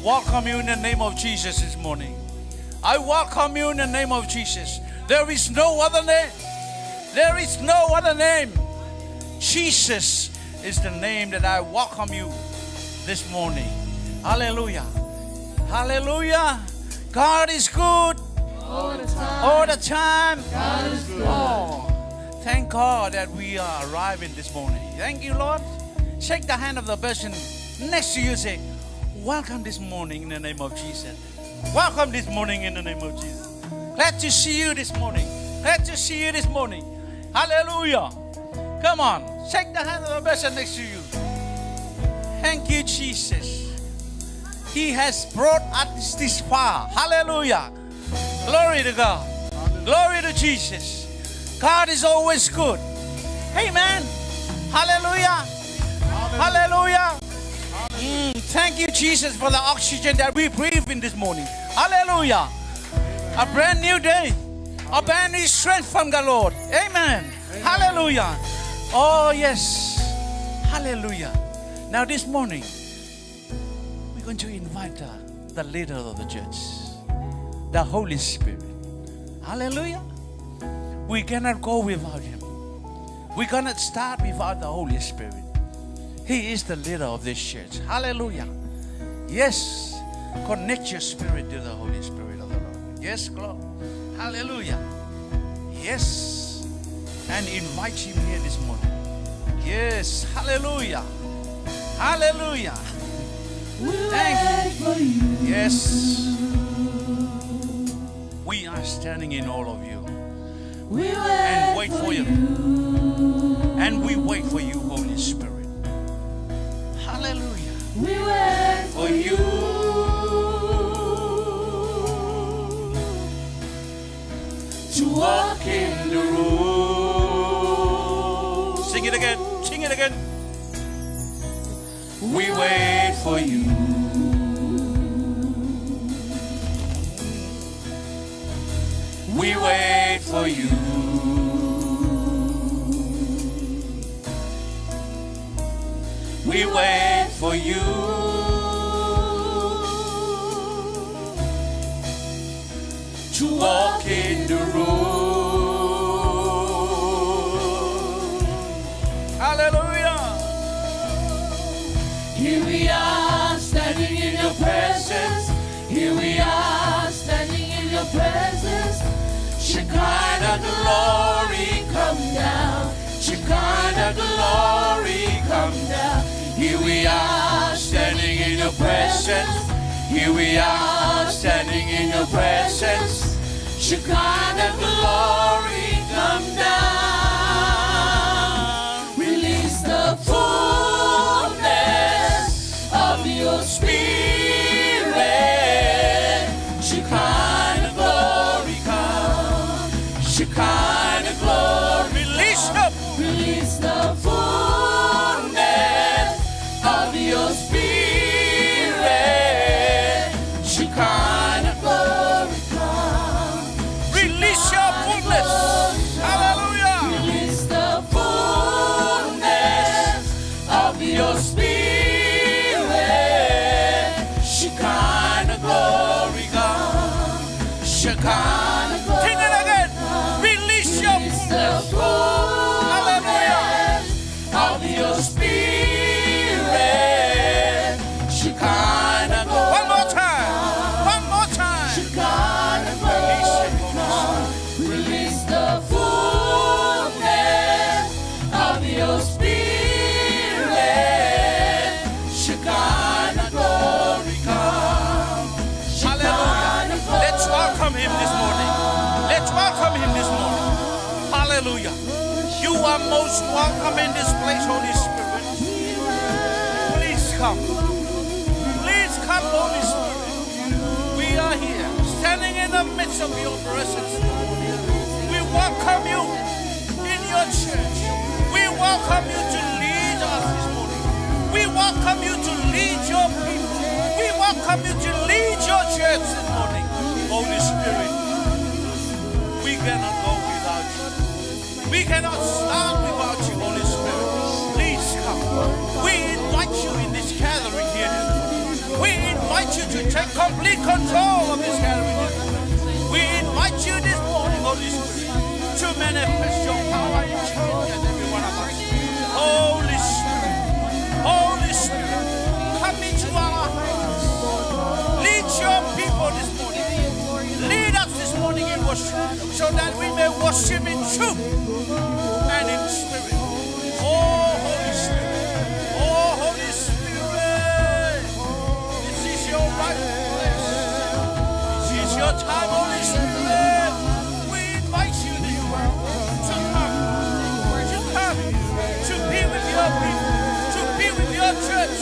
welcome you in the name of Jesus this morning. I welcome you in the name of Jesus. There is no other name. There is no other name. Jesus is the name that I welcome you this morning. Hallelujah. Hallelujah. God is good. All the time. All the time. God is good. Oh, thank God that we are arriving this morning. Thank you, Lord. Shake the hand of the person next to you. Say, welcome this morning in the name of Jesus. Welcome this morning in the name of Jesus. Glad to see you this morning. Glad to see you this morning. Hallelujah. Come on. Shake the hand of the person next to you. Thank you, Jesus. He has brought us this far. Hallelujah. Glory to God. Glory to Jesus. God is always good. Amen. Hallelujah. Hallelujah. Thank you, Jesus, for the oxygen that we breathe in this morning. Hallelujah. A brand new day. A brand new strength from the Lord. Amen. Hallelujah. Oh, yes. Hallelujah. Now this morning, we're going to invite the leader of the church, the Holy Spirit. Hallelujah. We cannot go without Him. We cannot start without the Holy Spirit. He is the leader of this church. Hallelujah. Yes. Connect your spirit to the Holy Spirit of the Lord. Yes, Lord. Hallelujah. Yes. And invite Him here this morning. Yes. Hallelujah. Hallelujah. Thank you. Yes. We are standing in all of you. And wait for you. And we wait for you, Holy Spirit. Hallelujah. We wait For you. To walk in the room. Sing it again. Sing it again. We wait for you. We wait for you. We wait for you. To walk in the room. Hallelujah. Here we are standing in your presence. Here we are standing in your presence. Shekinah glory come down. Shekinah glory come down. Here we are standing in your presence. Here we are standing in your presence. Shekinah glory come down. Release the fullness of your spirit. Shekinah glory come. Shekinah glory. Release the fullness of your spirit. Shekinah glory come. Release your fullness. Hallelujah. Release the fullness of your spirit. Shekinah glory come. Shekinah glory. Sing it again. Release your Release the fullness. fullness of your spirit. Shekinah glory. One more time. One more time. Shekinah glory come. Release the fullness of your spirit. Shekinah glory come. Hallelujah. Let's welcome Him this morning. Let's welcome Him this morning. Hallelujah. You are most welcome in this place, Holy Spirit. Please come. Please come, Holy Spirit. We are here, standing in the midst of your presence. We welcome you in your church. We welcome you to lead us this morning. We welcome you to lead your people. We welcome you to lead your church this morning. Holy Spirit, we cannot go without you. We cannot start without you, Holy Spirit. Please come. We invite you in this gathering here this morning. We invite you to Take complete control of this gathering. We invite you this morning, Holy Spirit, to manifest your power in each and every one of us. Holy Spirit, come into our hearts. Lead your people this morning. Lead us this morning in worship, so that we may worship in truth and in spirit. Oh, Holy Spirit. Oh, Holy Spirit. This is your right place. This is your time, Holy Spirit. We invite you this morning to come, to be with your people, to be with your church,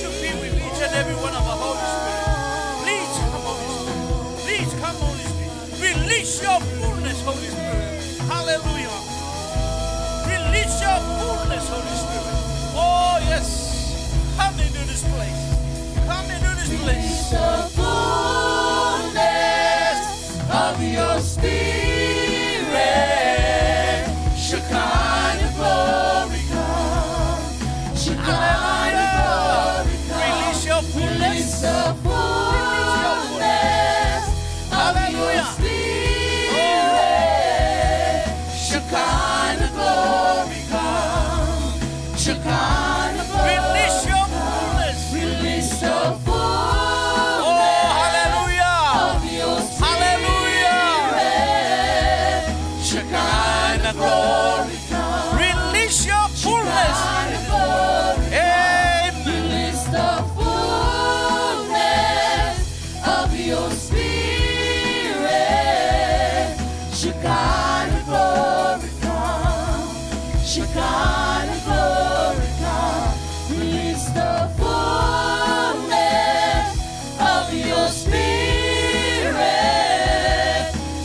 to be with each and every one of our Holy Spirit. Please come, Holy Spirit. Please come, Holy Spirit. Release your fullness, Holy Spirit. Hallelujah. Release your fullness, Holy Spirit. Oh, yes. Come into this place. Come into this place. The fullness of your spirit, Shekinah glory come, Shekinah glory come. Release your fullness. Release the fullness of your spirit, Shekinah glory come, Shekinah glory. Release your fullness. Release the fullness Oh, hallelujah. of your Hallelujah. spirit, Shekinah glory come, Release your fullness. Shekinah glory. Amen. Release the fullness of your spirit, Shekinah glory come, Shekinah glory come. Release the fullness of your spirit,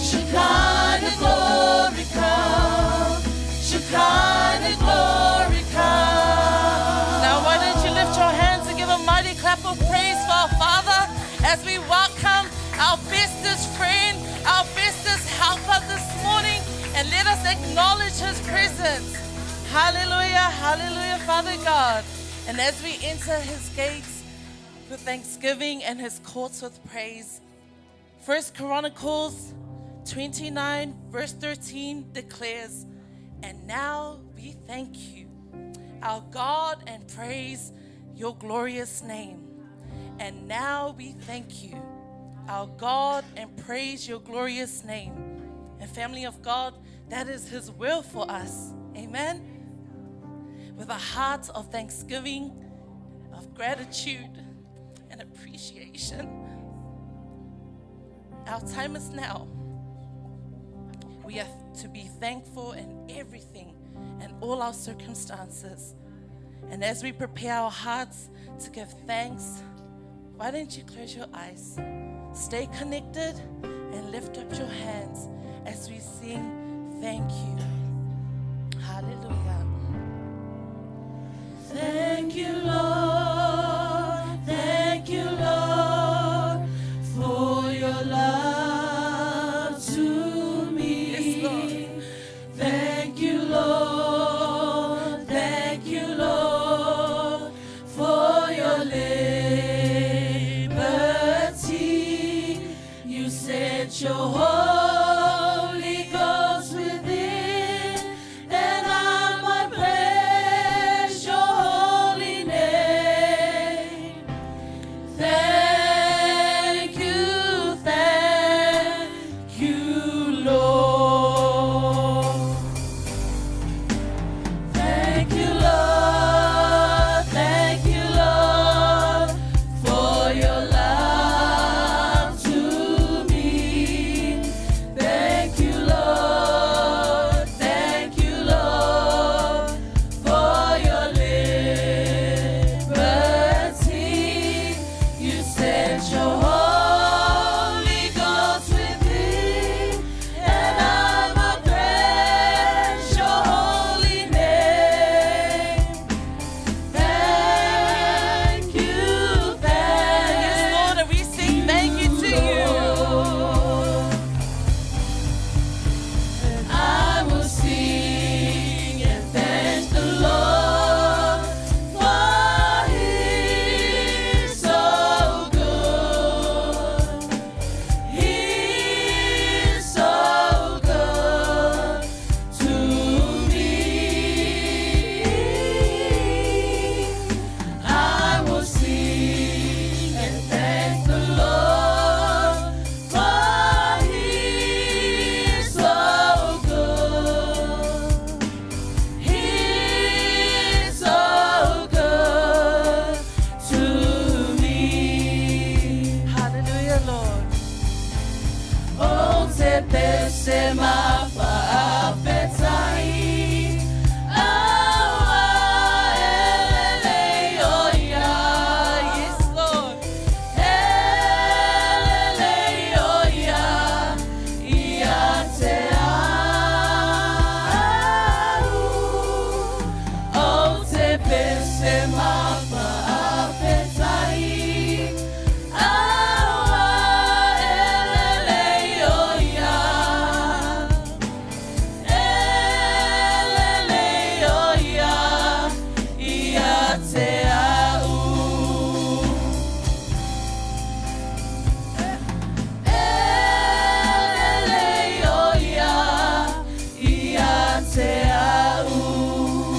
Shekinah glory come, Shekinah glory come. Now, why don't you lift your hands and give a mighty clap of praise for our Father as we welcome our bestest friend, our bestest helper this morning, and let us acknowledge His presence. Hallelujah, hallelujah, Father God. And as we enter His gates with thanksgiving and His courts with praise, 1 Chronicles 29 verse 13 declares, "And now we thank you, our God, and praise your glorious name. And now we thank you, our God, and praise your glorious name." And family of God, that is His will for us. Amen. With a heart of thanksgiving, of gratitude, and appreciation, our time is now. We have to be thankful in everything and all our circumstances. And as we prepare our hearts to give thanks, why don't you close your eyes, stay connected, and lift up your hands as we sing thank you. Hallelujah. Thank you, Lord. Thank you, Lord, for your love to me. Yes, Lord. Thank you, Lord. Thank you, Lord, for your liberty. You set your Holy Ghost within, that I might praise your holy name. Thank you, Lord. Thank you, Lord, for your love to me. semapa apetai. Yes, Lord.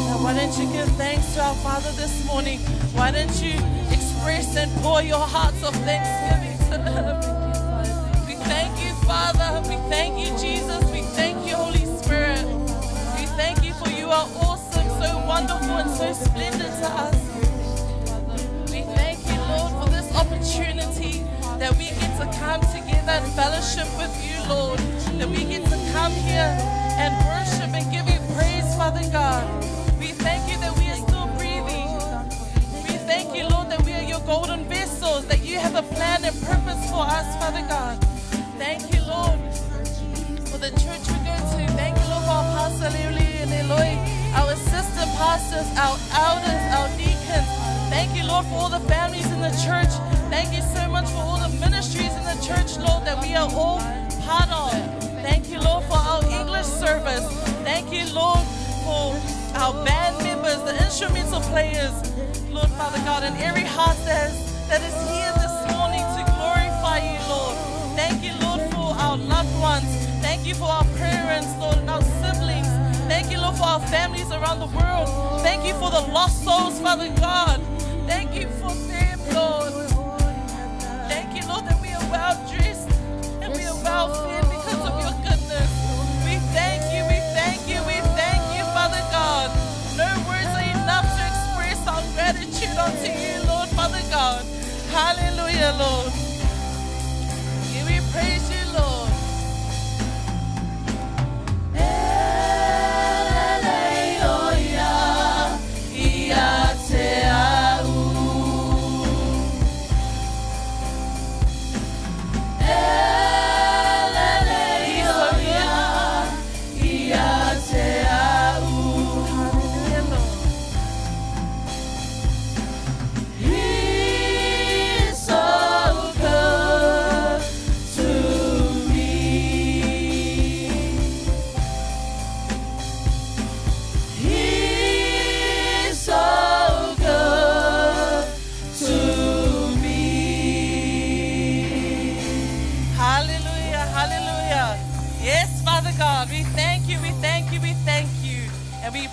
Now, why don't you give thanks to our Father this morning? Why don't you express and pour your hearts of thanksgiving to Him? We thank you, Father. We thank you, Jesus. We thank you, Holy Spirit. We thank you for you are awesome, so wonderful, and so splendid to us. We thank you, Lord, for this opportunity that we get to come together and fellowship with you, Lord. That we get to come here and worship and give you praise, Father God. We thank you that we are still breathing. We thank you, Lord, that we are your golden vessels, that you have a plan and purpose for us, Father God. Thank you, Lord, for the church we go to. Thank you, Lord, for our Pastor Leoli and Eloi, our assistant pastors, our elders, our deacons. Thank you, Lord, for all the families in the church. Thank you so much for all the ministries in the church, Lord, that we are all part of. Thank you, Lord, for our English service. Thank you, Lord, for our band members, the instrumental players, Lord, Father God, and every heart that is here this morning to glorify you, Lord. Thank you, Lord, for our loved ones. Thank you for our parents, Lord, and our siblings. Thank you, Lord, for our families around the world. Thank you for the lost souls, Father God. Thank you for them, Lord. Thank you, Lord, that we are well dressed and we are well fed because of your goodness. We thank you, we thank you, we thank you, Father God. No words are enough to express our gratitude unto you, Lord, Father God. Hallelujah, Lord. We praise you, Lord.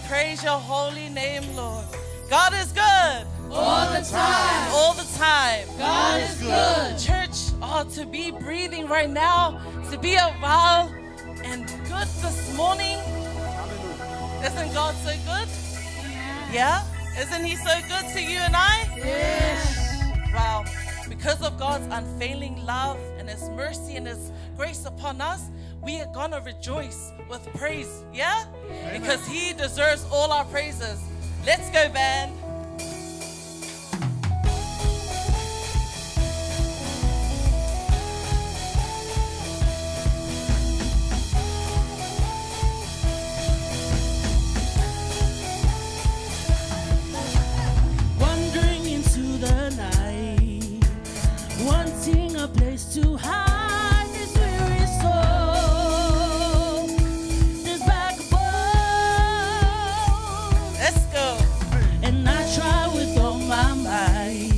Praise your holy name, Lord. God is good. All the time. All the time. God is good. Church, to be breathing right now, to be alive and good this morning. Isn't God so good? Yeah? Isn't He so good to you and I? Yes. Wow. Because of God's unfailing love and His mercy and His grace upon us, we are gonna rejoice with praise, yeah? Amen. Because He deserves all our praises. Let's go, band. Wandering into the night, wanting a place to hide this weary soul. This backbone. Let's go. And I try with all my might,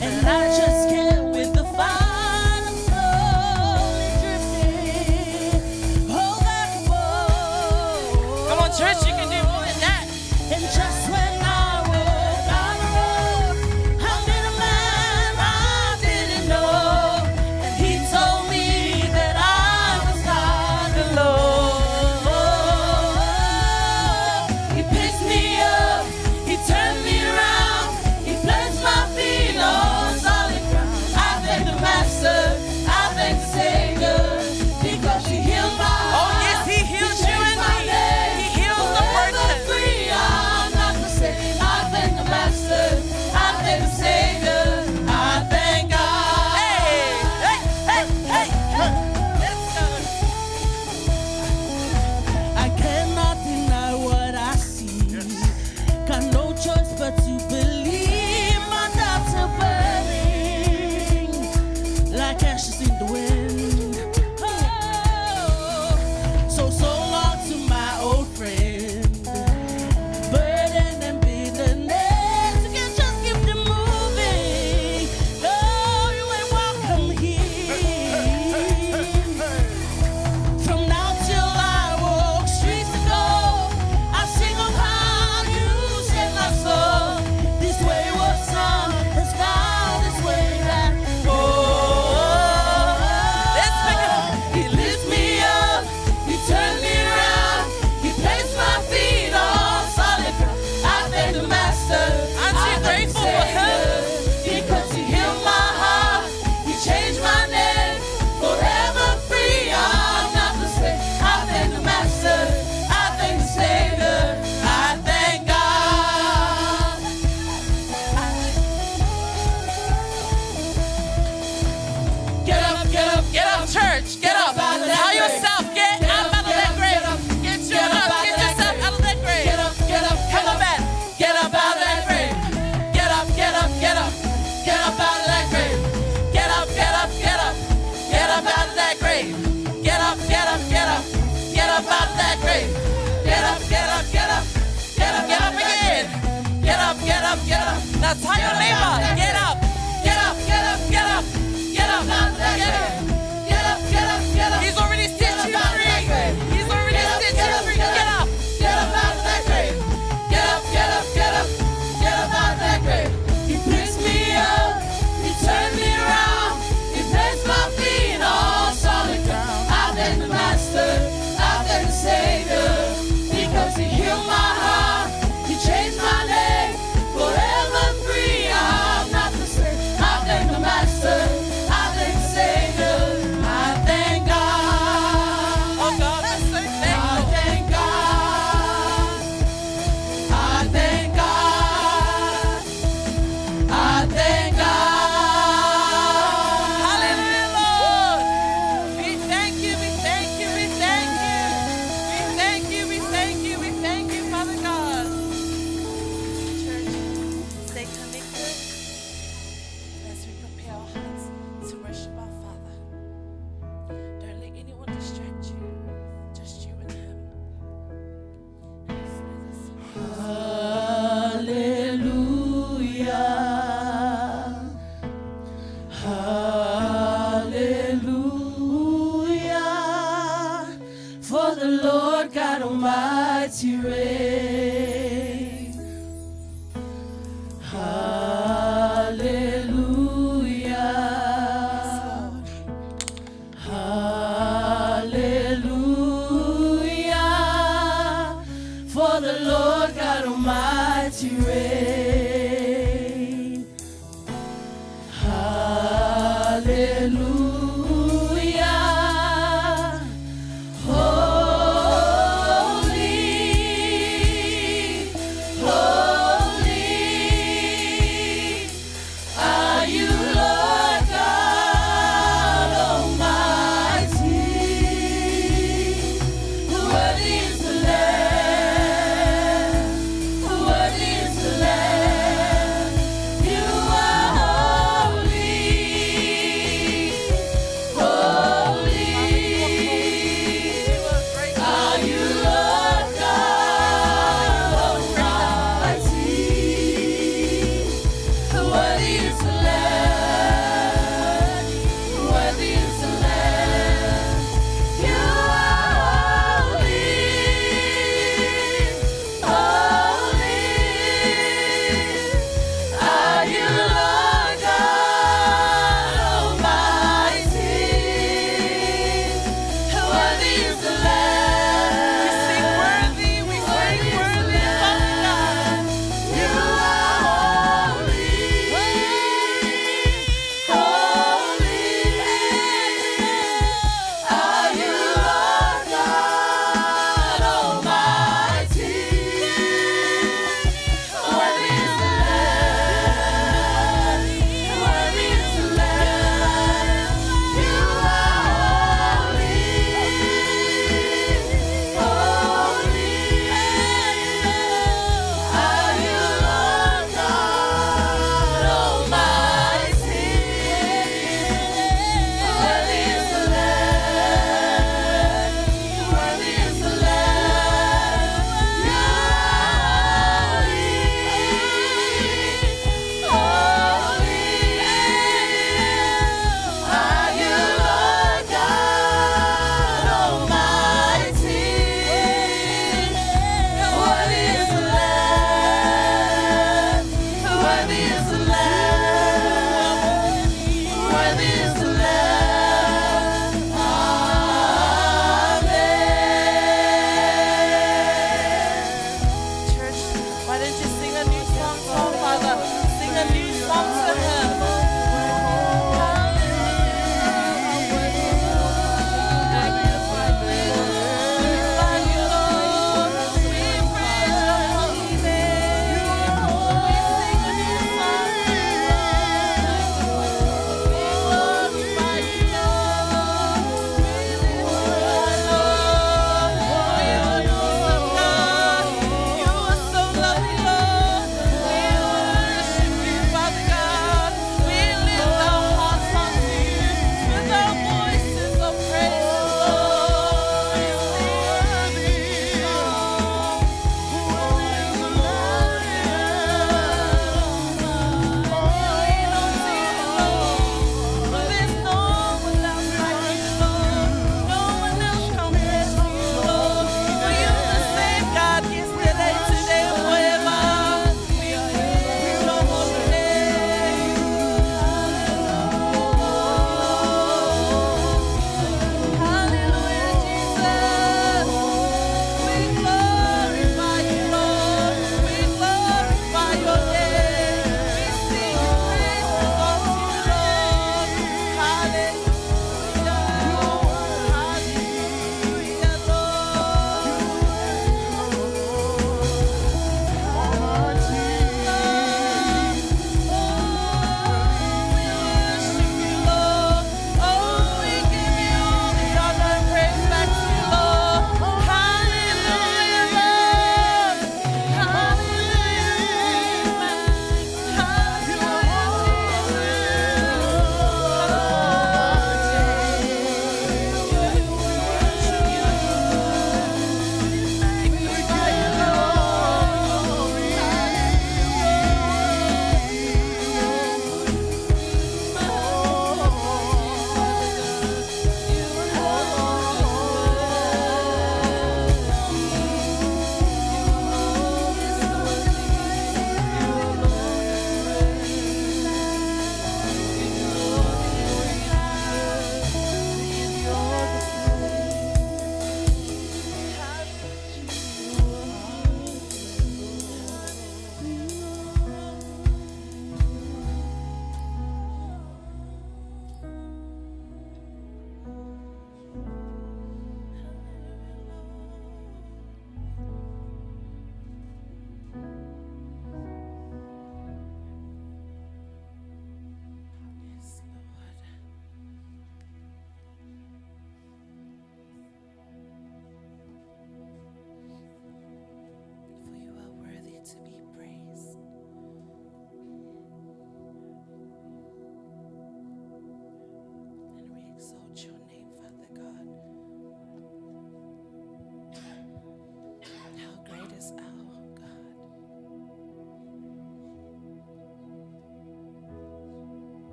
and I just can't with the fight. I'm slowly drifting. Oh, backbone. Come on, church, you can do more than that. And just when I walk down the road, I met a man I didn't know, and he Tell your neighbor, get up, get up, get up, get up, get up, get up. Get up, get up, get up. He's already set you free. He's already set you free. Get up. Get up out of that grave. Get up, get up, get up. Get up out of that grave. He picks me up. He turns me around. He plants my feet on solid ground. I thank the Master. I thank the Savior. Because He healed my heart. He changed my name. Forever free. I'm not the same. I thank the Master. I thank the Savior. I thank God. Oh God, I say I thank you. thank God. I thank God. I thank God. Hallelujah, Lord. We thank you, we thank you, we thank you. We thank you, we thank you, we thank you, Father God. Church, stay connected as we prepare our hearts to worship our Father. Don't let anyone distract you, just you and Him. Hallelujah. Hallelujah. For the Lord God Almighty reigns. Hallelujah. Hallelujah. For the Lord God Almighty reigns. Hallelujah. Holy, holy are you, Lord God Almighty. Worthy is the Lamb. Worthy is the Lamb. You are holy,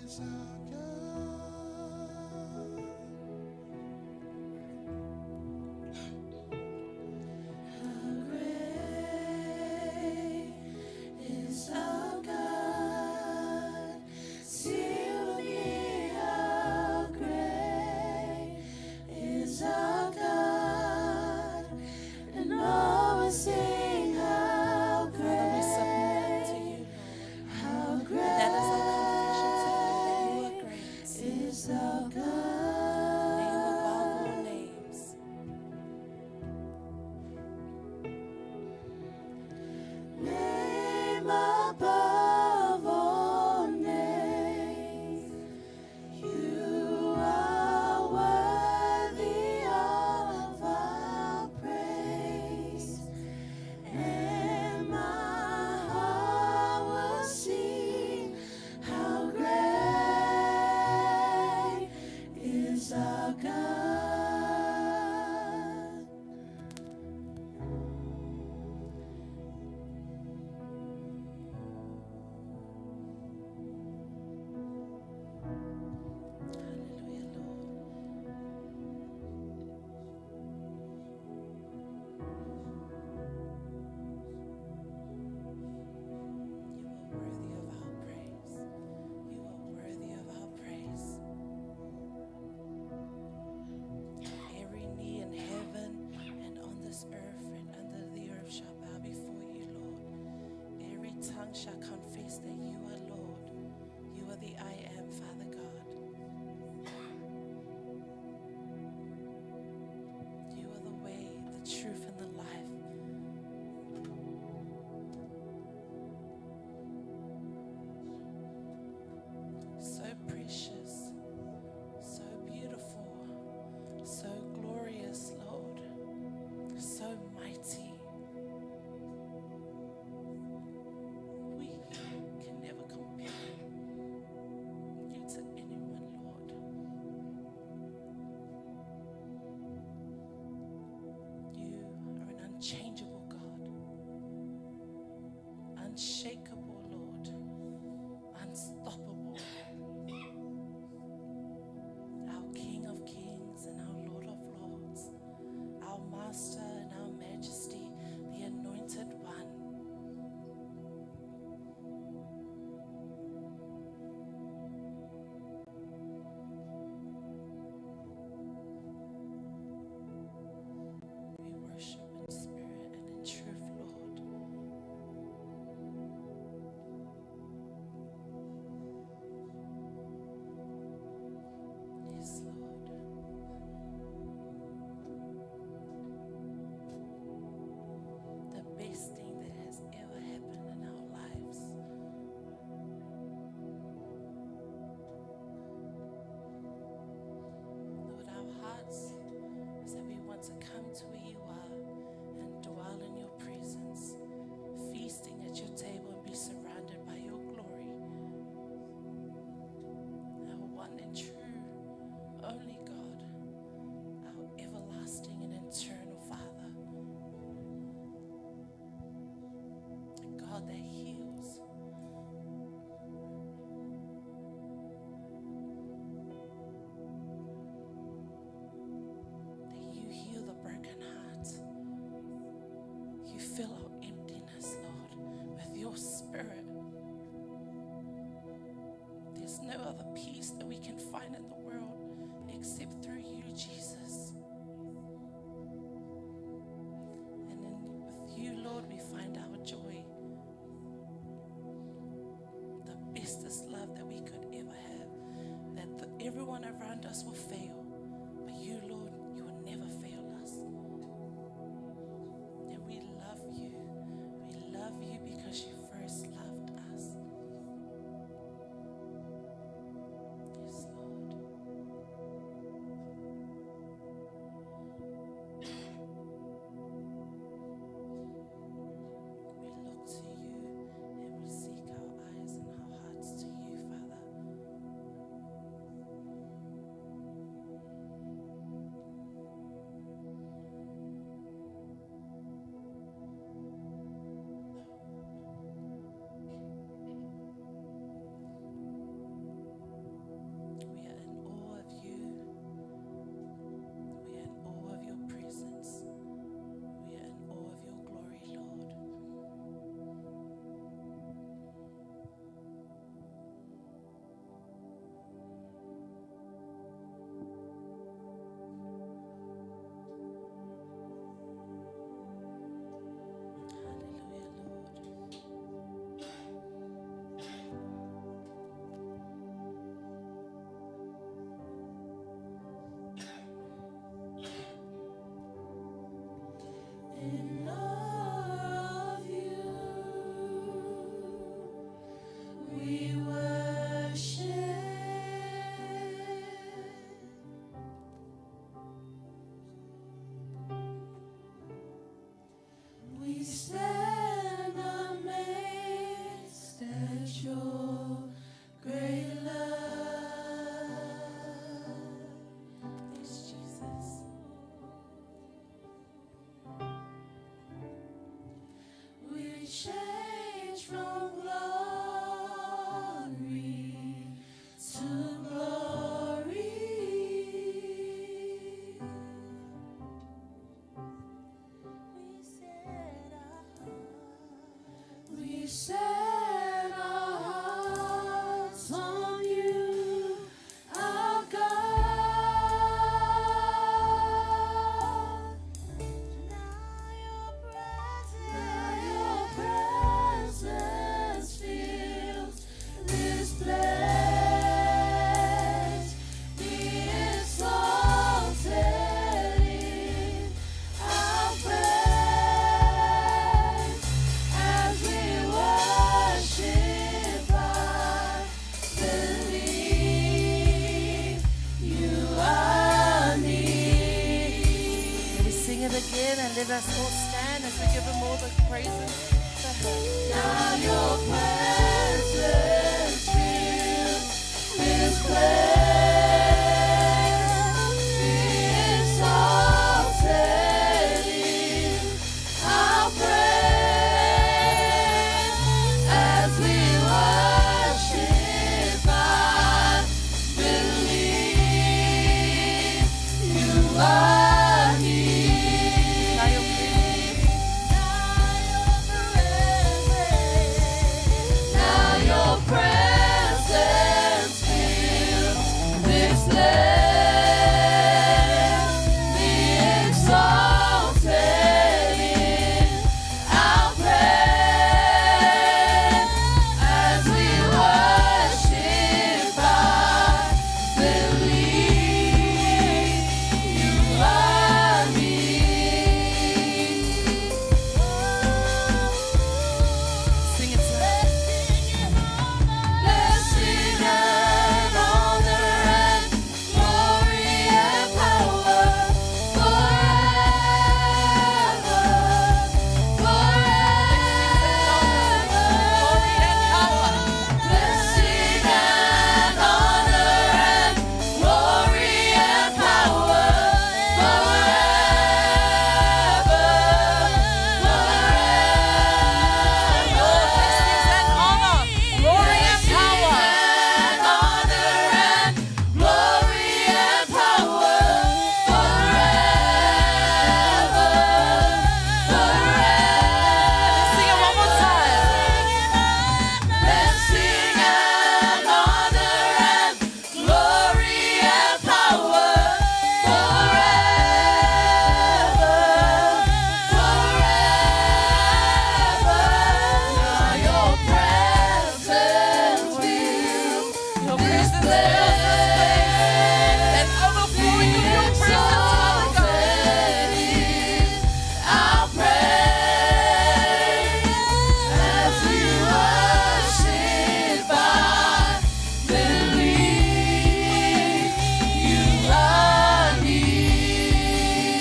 is our God. How great is our God. Sing with me, how great is our God. And all will sing, how great. We submit to you, Lord. How great That is our confession to you, that you are great. is our God. Name above all names. Name above all names. You are worthy of our praise. And my heart will sing, how great is our God. Hallelujah, Lord. You are worthy of our praise. You are worthy of our praise. Every knee in heaven and on this earth and under the earth shall bow before you, Lord. Every tongue shall confess that you are Lord. You are the I am, Father God. You are the way, the truth, and the life. So precious, so beautiful, so glorious, Lord, so mighty. We can never compare you to anyone, Lord. You are an unchangeable God, unshakable, Lord, unstoppable. Our King of Kings and our Lord of Lords, our Master and our Majesty, the Anointed One. We worship in spirit and in truth, Lord. Yes, Lord. The best thing that has ever happened in our lives. Lord, our hearts is that we want to come to where you are and dwell in your presence, feasting at your table and be surrounded by your glory. Our one and true, only God, our everlasting and eternal Father, a God that heals. That you heal the broken heart. You fill our emptiness, Lord, with your spirit. There's no other peace that we can find in the world except through you, Jesus. And with you, Lord, we find our joy. The bestest love that we could ever have. That everyone around us will fail. But you, Lord, you will never fail us. And we love you. We love you because you first loved us. Yes, Lord. We look to you and we seek our eyes and our hearts to you, Father. Let us all stand as we give him all the praises to him. Now your presence fills this place. Be exalted in our praise as we worship. I believe you are here. Now your Now your presence fills this place. Be exalted in our praise as we worship. I believe you are here. sing it to him. Blessing and honor and glory and power forever, forever. Blessing and honor and glory and power forever, Blessings and honor, glory and power. and honor and glory and power forever, Sing it one more time. Blessing and honor and glory and power forever. Now your presence fills Your this presence fills place. and overflowing of your presence, Father God. Our praise as we worship, I believe you are here.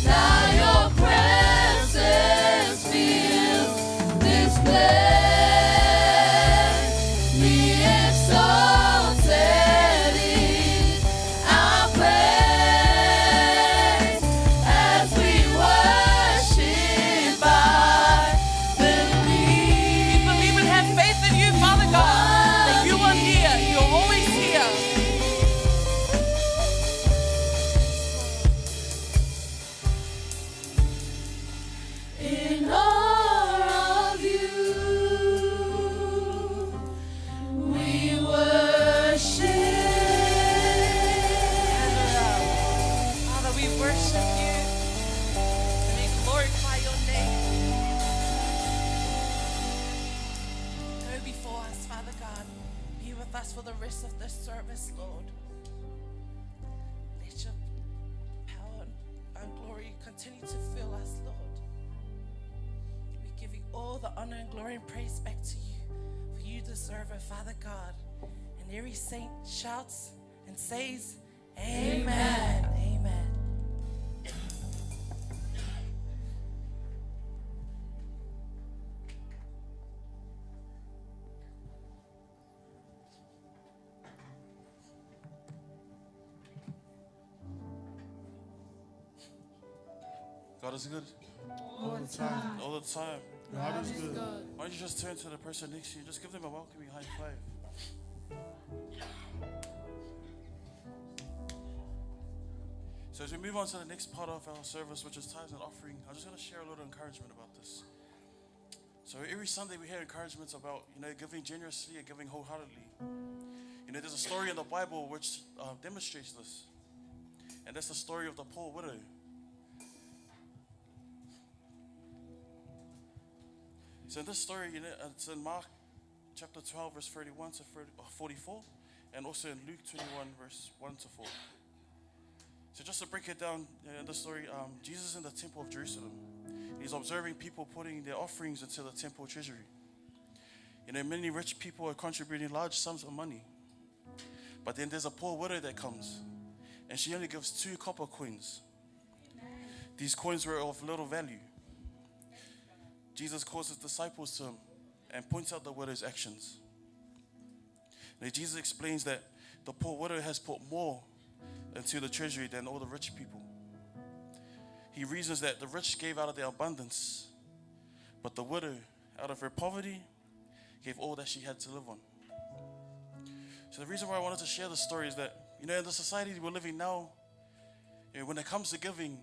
Now your presence fills this place. Be exalted in our praise as we worship. I believe. Believe and have faith in you, Father God, that you are here. You're always here. In all of you, we worship. Father, we worship you and we glorify your name. Go before us, Father God. Be with us for the rest of this service, Lord. Let your power and glory continue to fill us, Lord. We give you all the honor and glory and praise back to you, for you deserve it, Father God. And every saint shouts and says, Amen. Amen. God is good All the time. all the time. God is good. Why don't you just turn to the person next to you? Just give them a welcoming high five. So as we move on to the next part of our service, which is tithes and offering, I'm just going to share a little encouragement about this. So every Sunday we hear encouragements about, giving generously and giving wholeheartedly. There's a story in the Bible which demonstrates this. And that's the story of the poor widow. So in this story, it's in Mark chapter 12, verse 31 to 44, and also in Luke 21, verse 1 to 4. So just to break it down, in the story, Jesus is in the temple of Jerusalem. He's observing people putting their offerings into the temple treasury. Many rich people are contributing large sums of money. But then there's a poor widow that comes. and she only gives 2 copper coins. These coins were of little value. Jesus calls his disciples to him and points out the widow's actions. Now, Jesus explains that the poor widow has put more into the treasury than all the rich people. He reasons that the rich gave out of their abundance, but the widow, out of her poverty, gave all that she had to live on. So the reason why I wanted to share the story is that, in the society we're living now, when it comes to giving,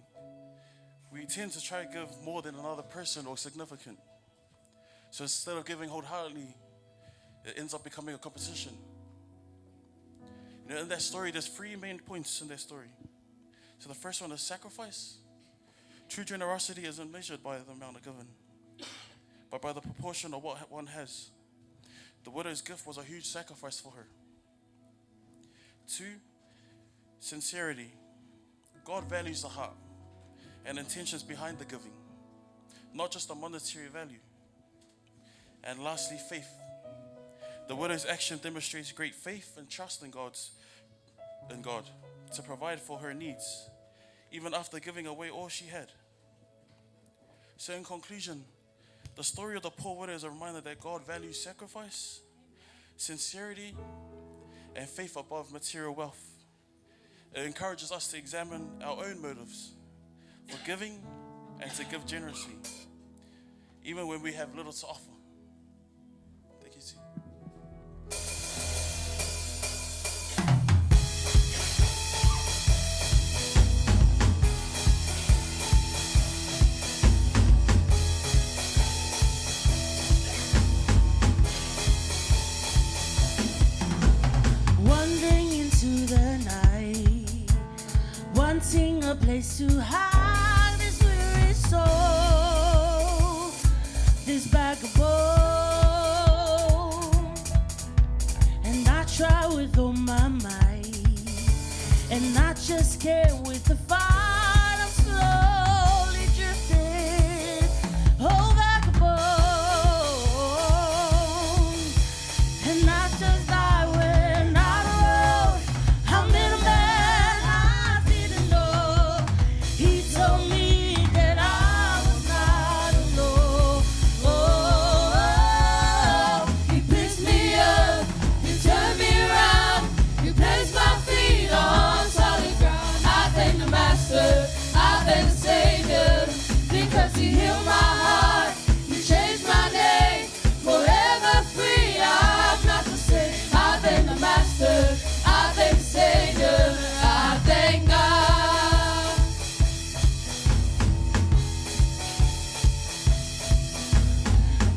we tend to try to give more than another person or significant. So instead of giving wholeheartedly, it ends up becoming a competition. In that story, there's 3 main points in that story. So the first one is sacrifice. True generosity isn't measured by the amount of given, but by the proportion of what one has. The widow's gift was a huge sacrifice for her. 2, sincerity. God values the heart and intentions behind the giving, not just the monetary value. And lastly, faith. The widow's action demonstrates great faith and trust in God to provide for her needs, even after giving away all she had. So in conclusion, the story of the poor widow is a reminder that God values sacrifice, sincerity, and faith above material wealth. It encourages us to examine our own motives for giving and to give generously, even when we have little to offer. Thank you, T. Wandering into the night, wanting a place to hide this weary soul, this vagabond. And I try with all my might, and I just can't with the fight. I'm slowly drifting, oh vagabond, and I just die when I road. I met a man I didn't know. He told me that I was not alone. Oh, he picks me up, he turned me around, he placed my feet on solid ground. I thank the Master, I thank the Savior, because he healed my heart, he changed my name, forever free. I'm not the same. I thank the Master, I thank the Savior, I thank God.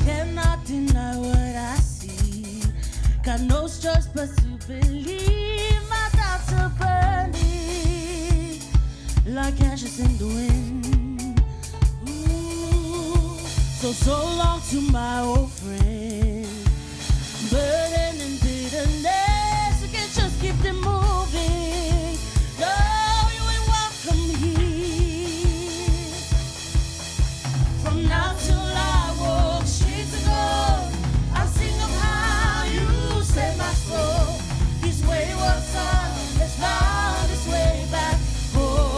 Cannot deny what I see. Got no choice but to believe. My doubts are burning like ashes in the wind. Ooh, so long to my old friend. Burden and bitterness, you can't just keep them moving. No, you ain't welcome here. From now till I walk streets of gold, I'll sing of how you saved my soul. His wayward son has found his way back home.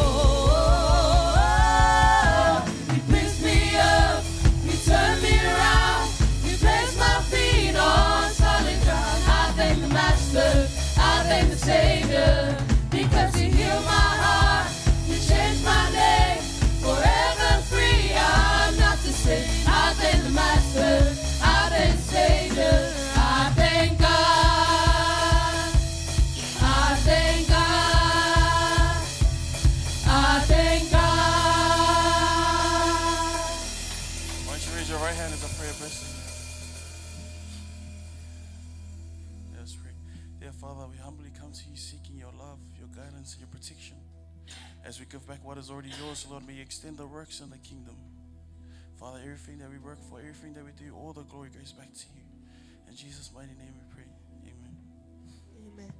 He picks me up, he turned me around, he placed my feet on solid ground. I thank the Master, I thank the Savior, because he healed my heart, he changed my name, forever free. I'm not the same. I thank the Master, I thank the Savior, I thank God, I thank God, I thank God. Why don't you raise your right hand as a prayer blessing? Let us pray. Dear Father, we humbly come to you seeking your love, your guidance, and your protection. As we give back what is already yours, Lord, may you extend the works in the kingdom. Father, everything that we work for, everything that we do, all the glory goes back to you. In Jesus' mighty name we pray. Amen. Amen.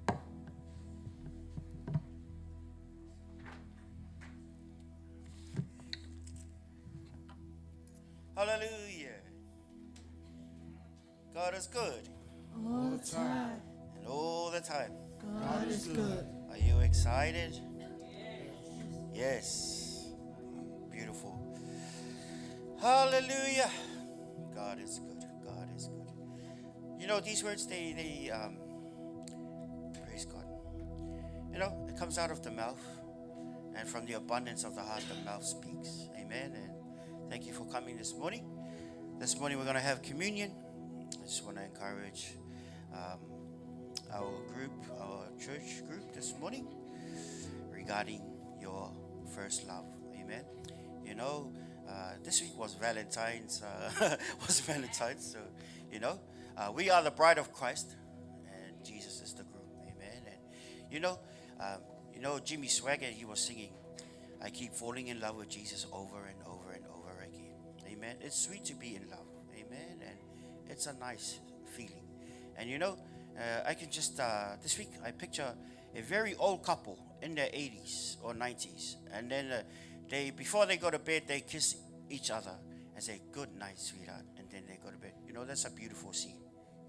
Hallelujah. God is good All the time. and all the time. God is good. Are you excited? Yes. Beautiful. Hallelujah. God is good. God is good. You know, these words, they praise God. You know, it comes out of the mouth. And from the abundance of the heart, the mouth speaks. Amen. And thank you for coming this morning. This morning we're going to have communion. I just want to encourage our group, our church group this morning regarding your first love. Amen. You know, this week was Valentine's. So, you know, we are the bride of Christ and Jesus is the groom. Amen. And, you know, Jimmy Swaggart, he was singing, I keep falling in love with Jesus over and over and over again. Amen. It's sweet to be in love. Amen. And it's a nice feeling. And you know, I can just, this week I picture a very old couple in their 80s or 90s. And then before they go to bed, they kiss each other and say, good night, sweetheart. And then they go to bed. You know, that's a beautiful scene.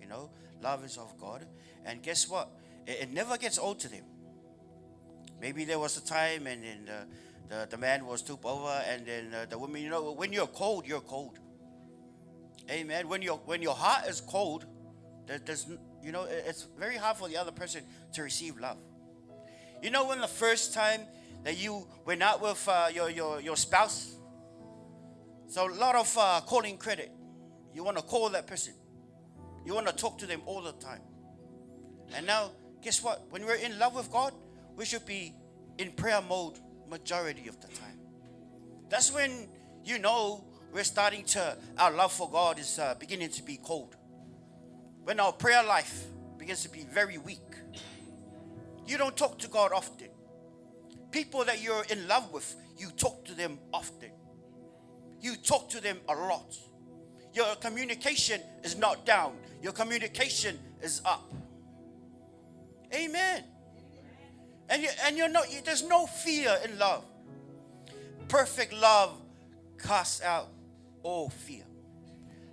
You know, love is of God. And guess what? It never gets old to them. Maybe there was a time and then the man was stooped over and then the woman, you know, when you're cold, you're cold. Amen. When your heart is cold, there's, you know, it's very hard for the other person to receive love. You know, when the first time that you went out with your spouse, so a lot of calling credit. You want to call that person. You want to talk to them all the time. And now, guess what? When we're in love with God, we should be in prayer mode majority of the time. That's when you know we're starting to, our love for God is beginning to be cold. When our prayer life begins to be very weak. You don't talk to God often. People that you're in love with, you talk to them often. You talk to them a lot. Your communication is not down. Your communication is up. Amen. And you're not, there's no fear in love. Perfect love casts out all fear.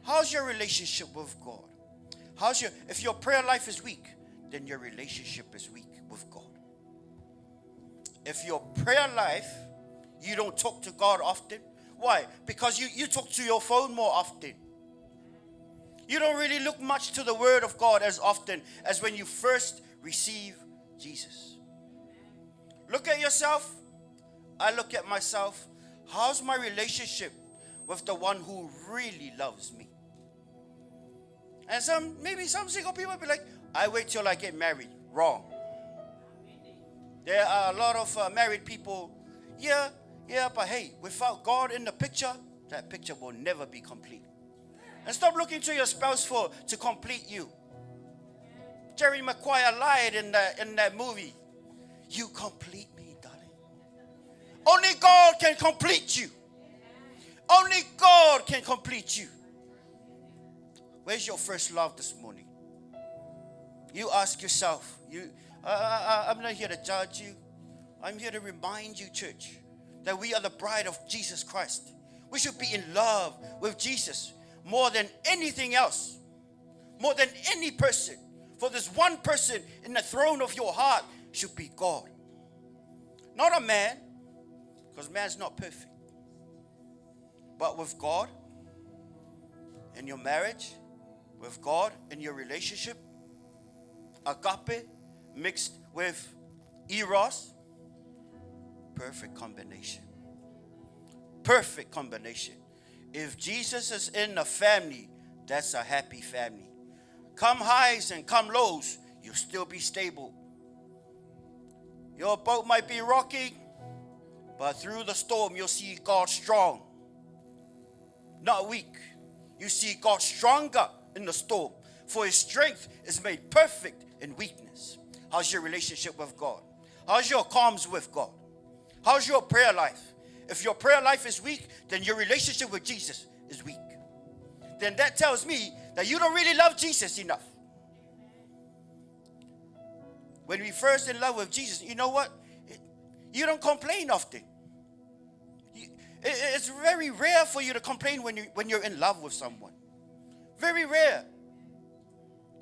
How's your relationship with God? If your prayer life is weak, then your relationship is weak with God. If your prayer life, you don't talk to God often. Why? Because you talk to your phone more often. You don't really look much to the Word of God as often as when you first receive Jesus. Look at yourself. I look at myself. How's my relationship with the one who really loves me? And maybe some single people be like, I wait till I get married. Wrong. There are a lot of married people. Yeah, but hey, without God in the picture, that picture will never be complete. And stop looking to your spouse to complete you. Jerry Maguire lied in that movie. You complete me, darling. Only God can complete you. Only God can complete you. Where's your first love this morning? You ask yourself. I'm not here to judge you. I'm here to remind you, church, that we are the bride of Jesus Christ. We should be in love with Jesus more than anything else, more than any person. For this one person in the throne of your heart should be God. Not a man, because man's not perfect. But with God, in your marriage, with God, in your relationship, agape mixed with eros, perfect combination. Perfect combination. If Jesus is in a family, that's a happy family. Come highs and come lows, you'll still be stable. Your boat might be rocky, but through the storm, you'll see God strong, not weak. You see God stronger in the storm, for His strength is made perfect in weakness. How's your relationship with God? How's your calms with God? How's your prayer life? If your prayer life is weak, then your relationship with Jesus is weak. Then that tells me that you don't really love Jesus enough. When we first in love with Jesus, you know what? You don't complain often. It's very rare for you to complain when you're in love with someone. Very rare.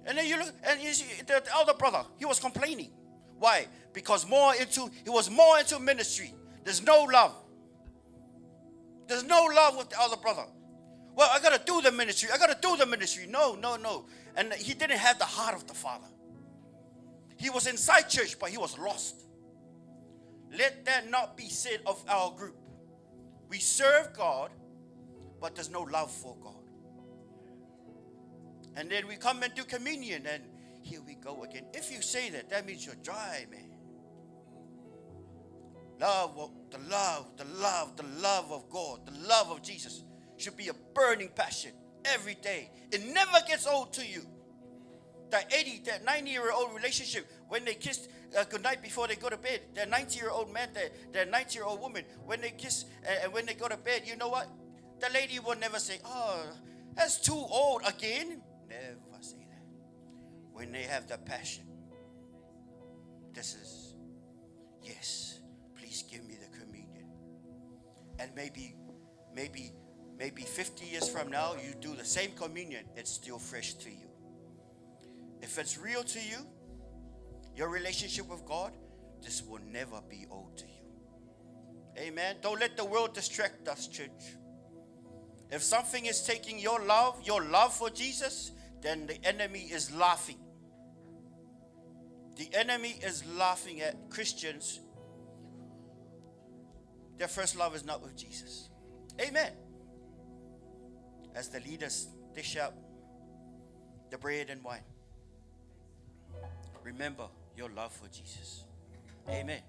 And then you look, and you see the elder brother, he was complaining. Why? Because he was more into ministry There's no love. There's no love with the other brother. Well, I got to do the ministry. I got to do the ministry. No. And he didn't have the heart of the Father. He was inside church, but he was lost. Let that not be said of our group. We serve God, but there's no love for God. And then we come and do communion, and here we go again. If you say that, that means you're dry, man. The love of God, the love of Jesus should be a burning passion every day. It never gets old to you. That 90-year-old relationship, when they kiss goodnight before they go to bed, that 90-year-old man, that 90-year-old woman, when they kiss and when they go to bed, you know what? The lady will never say, oh, that's too old again. Never say that. When they have the passion, this is, yes, please give me the communion. And maybe 50 years from now, you do the same communion, it's still fresh to you. If it's real to you, your relationship with God, this will never be old to you. Amen. Don't let the world distract us, church. If something is taking your love for Jesus, then the enemy is laughing. The enemy is laughing at Christians. Their first love is not with Jesus. Amen. As the leaders dish out the bread and wine, remember your love for Jesus. Amen.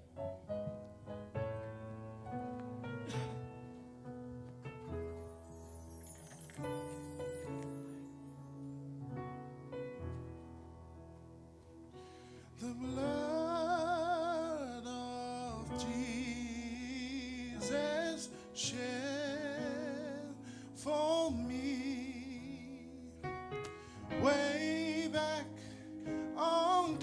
The blood of Jesus shed for me way back on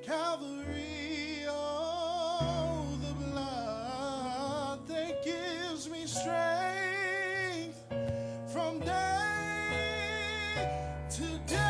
Calvary. Oh, the blood that gives me strength from day to day.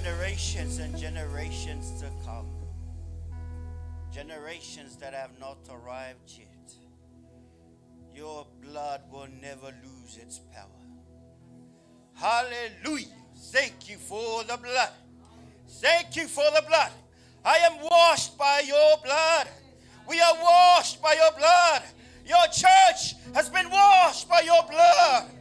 generations and generations to come, generations that have not arrived yet, your blood will never lose its power. Hallelujah. Thank you for the blood. Thank you for the blood. I am washed by your blood. We are washed by your blood. Your church has been washed by your blood.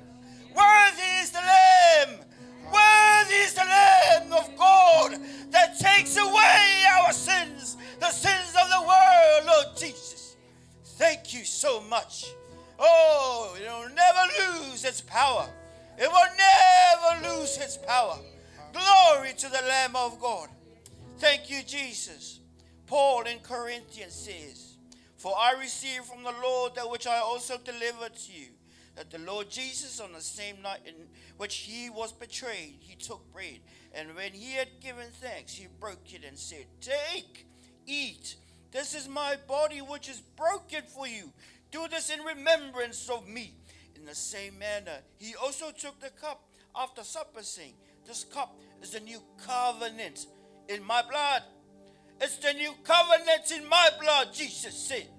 Worthy is the Lamb. Worthy is the Lamb of God that takes away our sins, the sins of the world, Lord Jesus. Thank you so much. Oh, it will never lose its power. It will never lose its power. Glory to the Lamb of God. Thank you, Jesus. Paul in Corinthians says, "For I received from the Lord that which I also delivered to you, that the Lord Jesus, on the same night in which he was betrayed, he took bread, and when he had given thanks, he broke it and said, 'Take, eat. This is my body which is broken for you. Do this in remembrance of me.' In the same manner, he also took the cup after supper, saying, 'This cup is the new covenant in my blood.' It's the new covenant in my blood," Jesus said.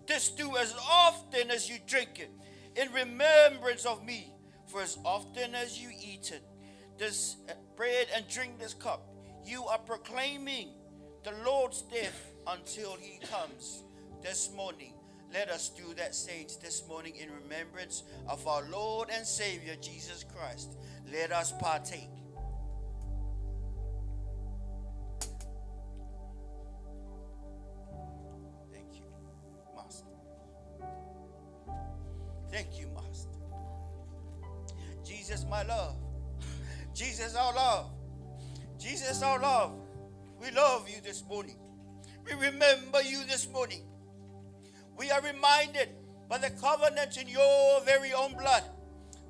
"This do as often as you drink it, in remembrance of me. For as often as you eat it, this bread and drink this cup, you are proclaiming the Lord's death until he comes." This morning, let us do that, saints, this morning in remembrance of our Lord and Savior, Jesus Christ. Let us partake. Thank you, Master. Thank you, Master. Jesus, my love. Jesus, our love. Jesus, our love. We love you this morning. We remember you this morning. We are reminded by the covenant in your very own blood,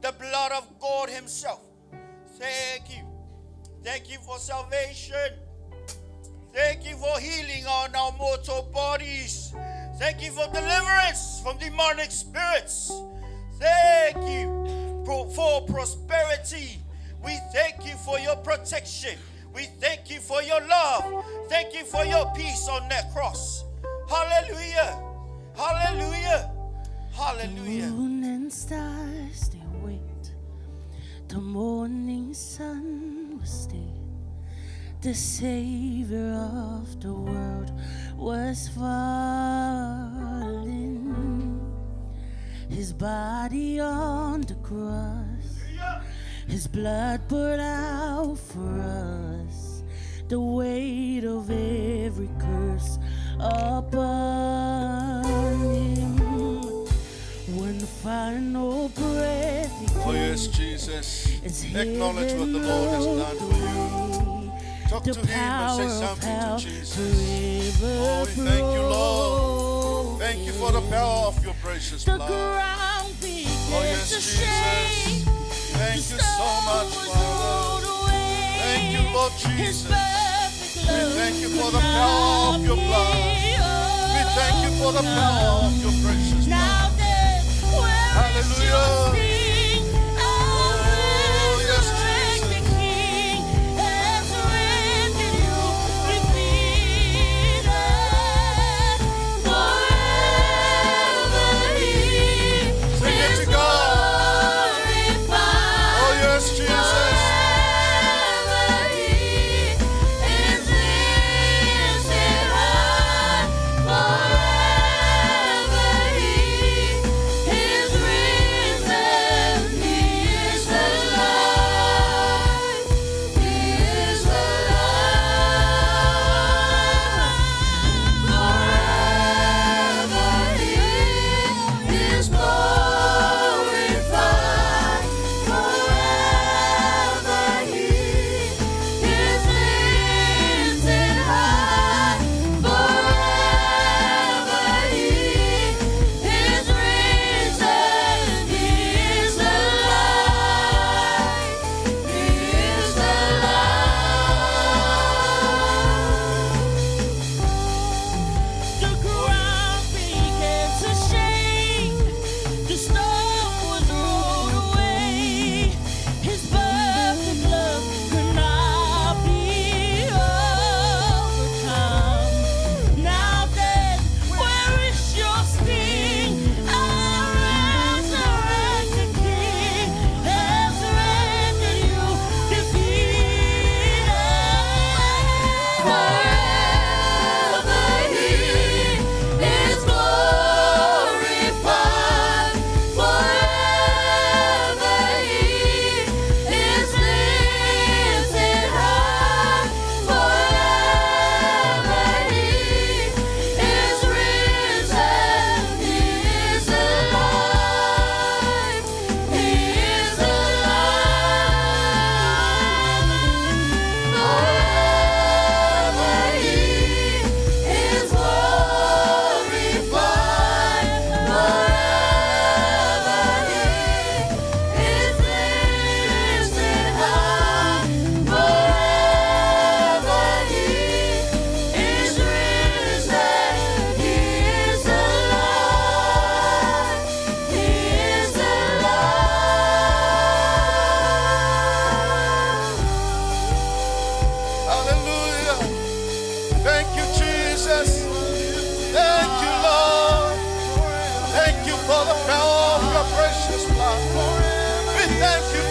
the blood of God himself. Thank you. Thank you for salvation. Thank you for healing on our mortal bodies. Thank you for deliverance from demonic spirits. Thank you for prosperity. We thank you for your protection. We thank you for your love. Thank you for your peace on that cross. Hallelujah. Hallelujah. Hallelujah. The moon and stars, they wait. The morning sun was still. The Savior of the world was falling. His body on the cross, his blood poured out for us. The weight of every curse upon him. One final breath he Oh, yes, gave Jesus. as Acknowledge what the heaven Lord has done for you. away. Talk The to him and power say of something hell to Jesus. forever Oh, we thank you, Lord. Thank you for the broken. power of your precious The blood. ground began Oh, yes, to Jesus. shake. Thank you so much, Father. Thank you, Lord Jesus. We thank you for the power of your blood. We thank you for the power of your precious blood. Now then, Hallelujah. Oh, yes, the King has rendered you defeated. Forever he Sing it is to God. glorified. Oh, yes, Jesus. Forever he is lifted high. Forever he is risen.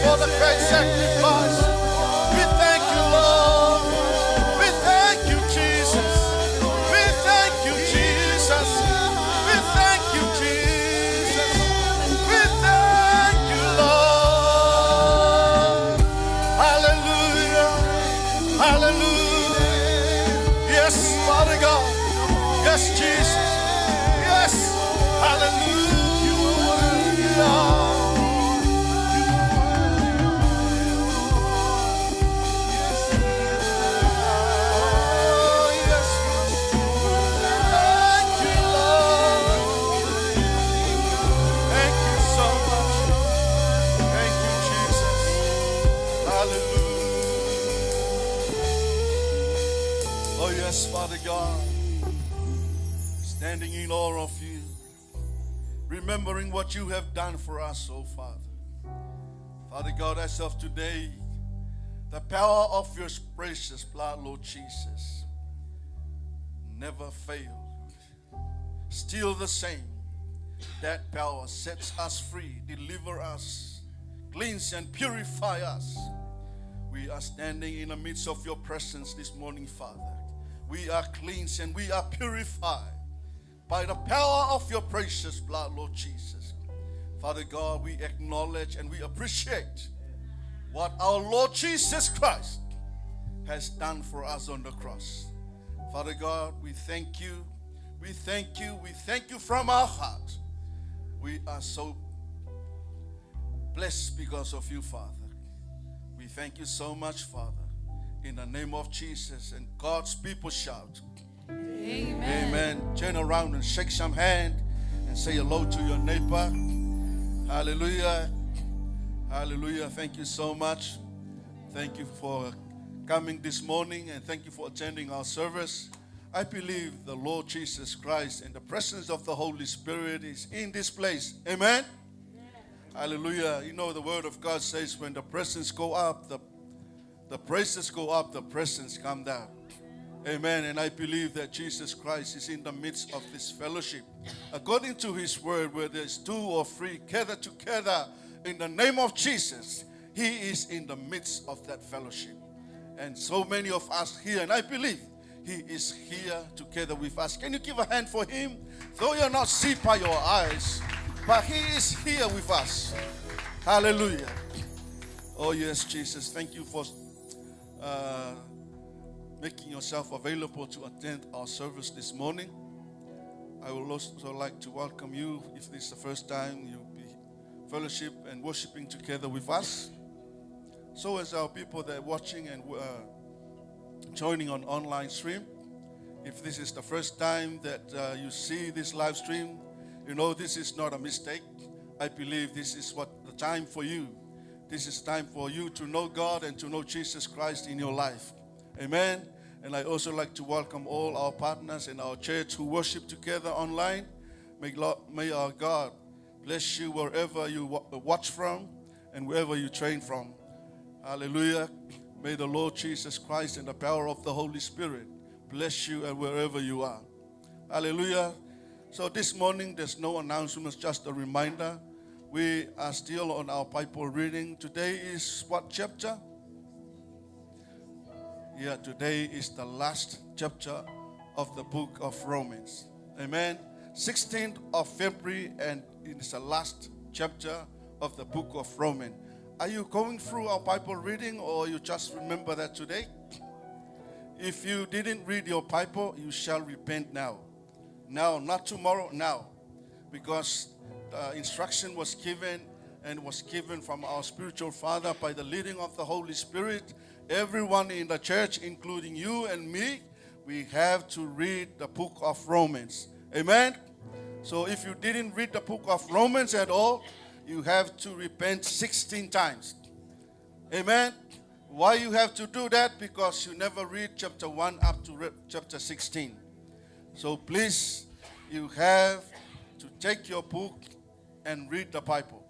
for the great sacrifice. We thank you, Lord. We thank you, Jesus. We thank you, Jesus. We thank you, Jesus. We thank you, Lord. Hallelujah. Hallelujah. Yes, Father God. Yes, Jesus. Yes. Hallelujah. Father God, standing in awe of you, remembering what you have done for us, oh Father. Father God, as of today, the power of your precious blood, Lord Jesus, never failed. Still the same. That power sets us free, deliver us, cleanse and purify us. We are standing in the midst of your presence this morning, Father. We are cleansed and we are purified by the power of your precious blood, Lord Jesus. Father God, we acknowledge and we appreciate what our Lord Jesus Christ has done for us on the cross. Father God, we thank you. We thank you. We thank you from our heart. We are so blessed because of you, Father. We thank you so much, Father. In the name of Jesus, and God's people shout, Amen. Amen. Turn around and shake some hand and say hello to your neighbor. Hallelujah. Hallelujah. Thank you so much. Thank you for coming this morning and thank you for attending our service. I believe the Lord Jesus Christ and the presence of the Holy Spirit is in this place. Amen. Hallelujah. You know the word of God says when the presence go up, the praises go up, the presence come down. Amen. And I believe that Jesus Christ is in the midst of this fellowship. According to his word, where there's 2 or 3 gathered together in the name of Jesus, he is in the midst of that fellowship. And so many of us here, and I believe he is here together with us. Can you give a hand for him? Though you're not see by your eyes, but he is here with us. Hallelujah. Oh yes, Jesus. Thank you for making yourself available to attend our service this morning. I would also like to welcome you if this is the first time you'll be fellowship and worshiping together with us. So as our people that are watching and joining on online stream, if this is the first time that you see this live stream, you know this is not a mistake. I believe this is what the time for you. This is time for you to know God and to know Jesus Christ in your life. Amen. And I also like to welcome all our partners in our church who worship together online. May our God bless you wherever you watch from and wherever you train from. Hallelujah. May the Lord Jesus Christ and the power of the Holy Spirit bless you and wherever you are. Hallelujah. So this morning there's no announcements, just a reminder. We are still on our Bible reading. Today is what chapter? Yeah, today is the last chapter of the book of Romans. Amen. 16th of February, and it's the last chapter of the book of Romans. Are you going through our Bible reading, or you just remember that today? If you didn't read your Bible, you shall repent now. Now, not tomorrow, now. Because the instruction was given and was given from our spiritual father by the leading of the Holy Spirit. Everyone in the church, including you and me, we have to read the book of Romans. Amen? So if you didn't read the book of Romans at all, you have to repent 16 times. Amen? Why you have to do that? Because you never read chapter 1 up to chapter 16. So please, you have to take your book and read the Bible.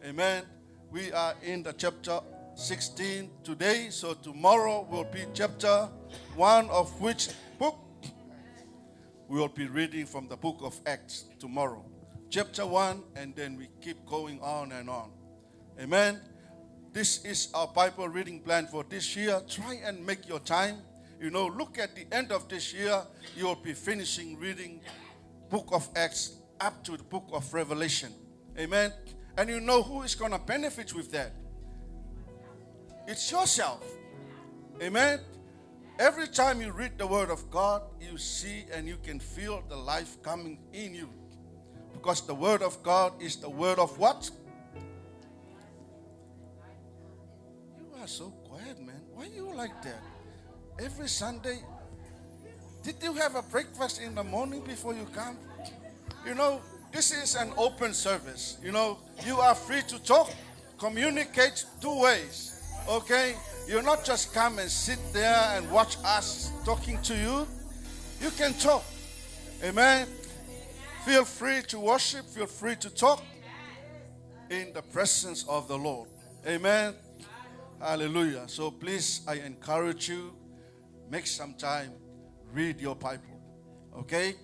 Amen? We are in the chapter 16 today, so tomorrow will be chapter 1, of which book? We will be reading from the book of Acts tomorrow. Chapter 1, and then we keep going on and on. Amen? This is our Bible reading plan for this year. Try and make your time. Look at the end of this year, you'll be finishing reading book of Acts up to the book of Revelation. Amen. And you know who is going to benefit with that? It's yourself. Amen. Every time you read the Word of God, you see and you can feel the life coming in you. Because the Word of God is the Word of what? You are so quiet, man. Why are you like that? Every Sunday, did you have a breakfast in the morning before you come? This is an open service. You are free to talk, communicate 2 ways. Okay? You're not just come and sit there and watch us talking to you. You can talk. Amen. Feel free to worship. Feel free to talk in the presence of the Lord. Amen. Hallelujah. So please, I encourage you, make some time, read your Bible. Okay?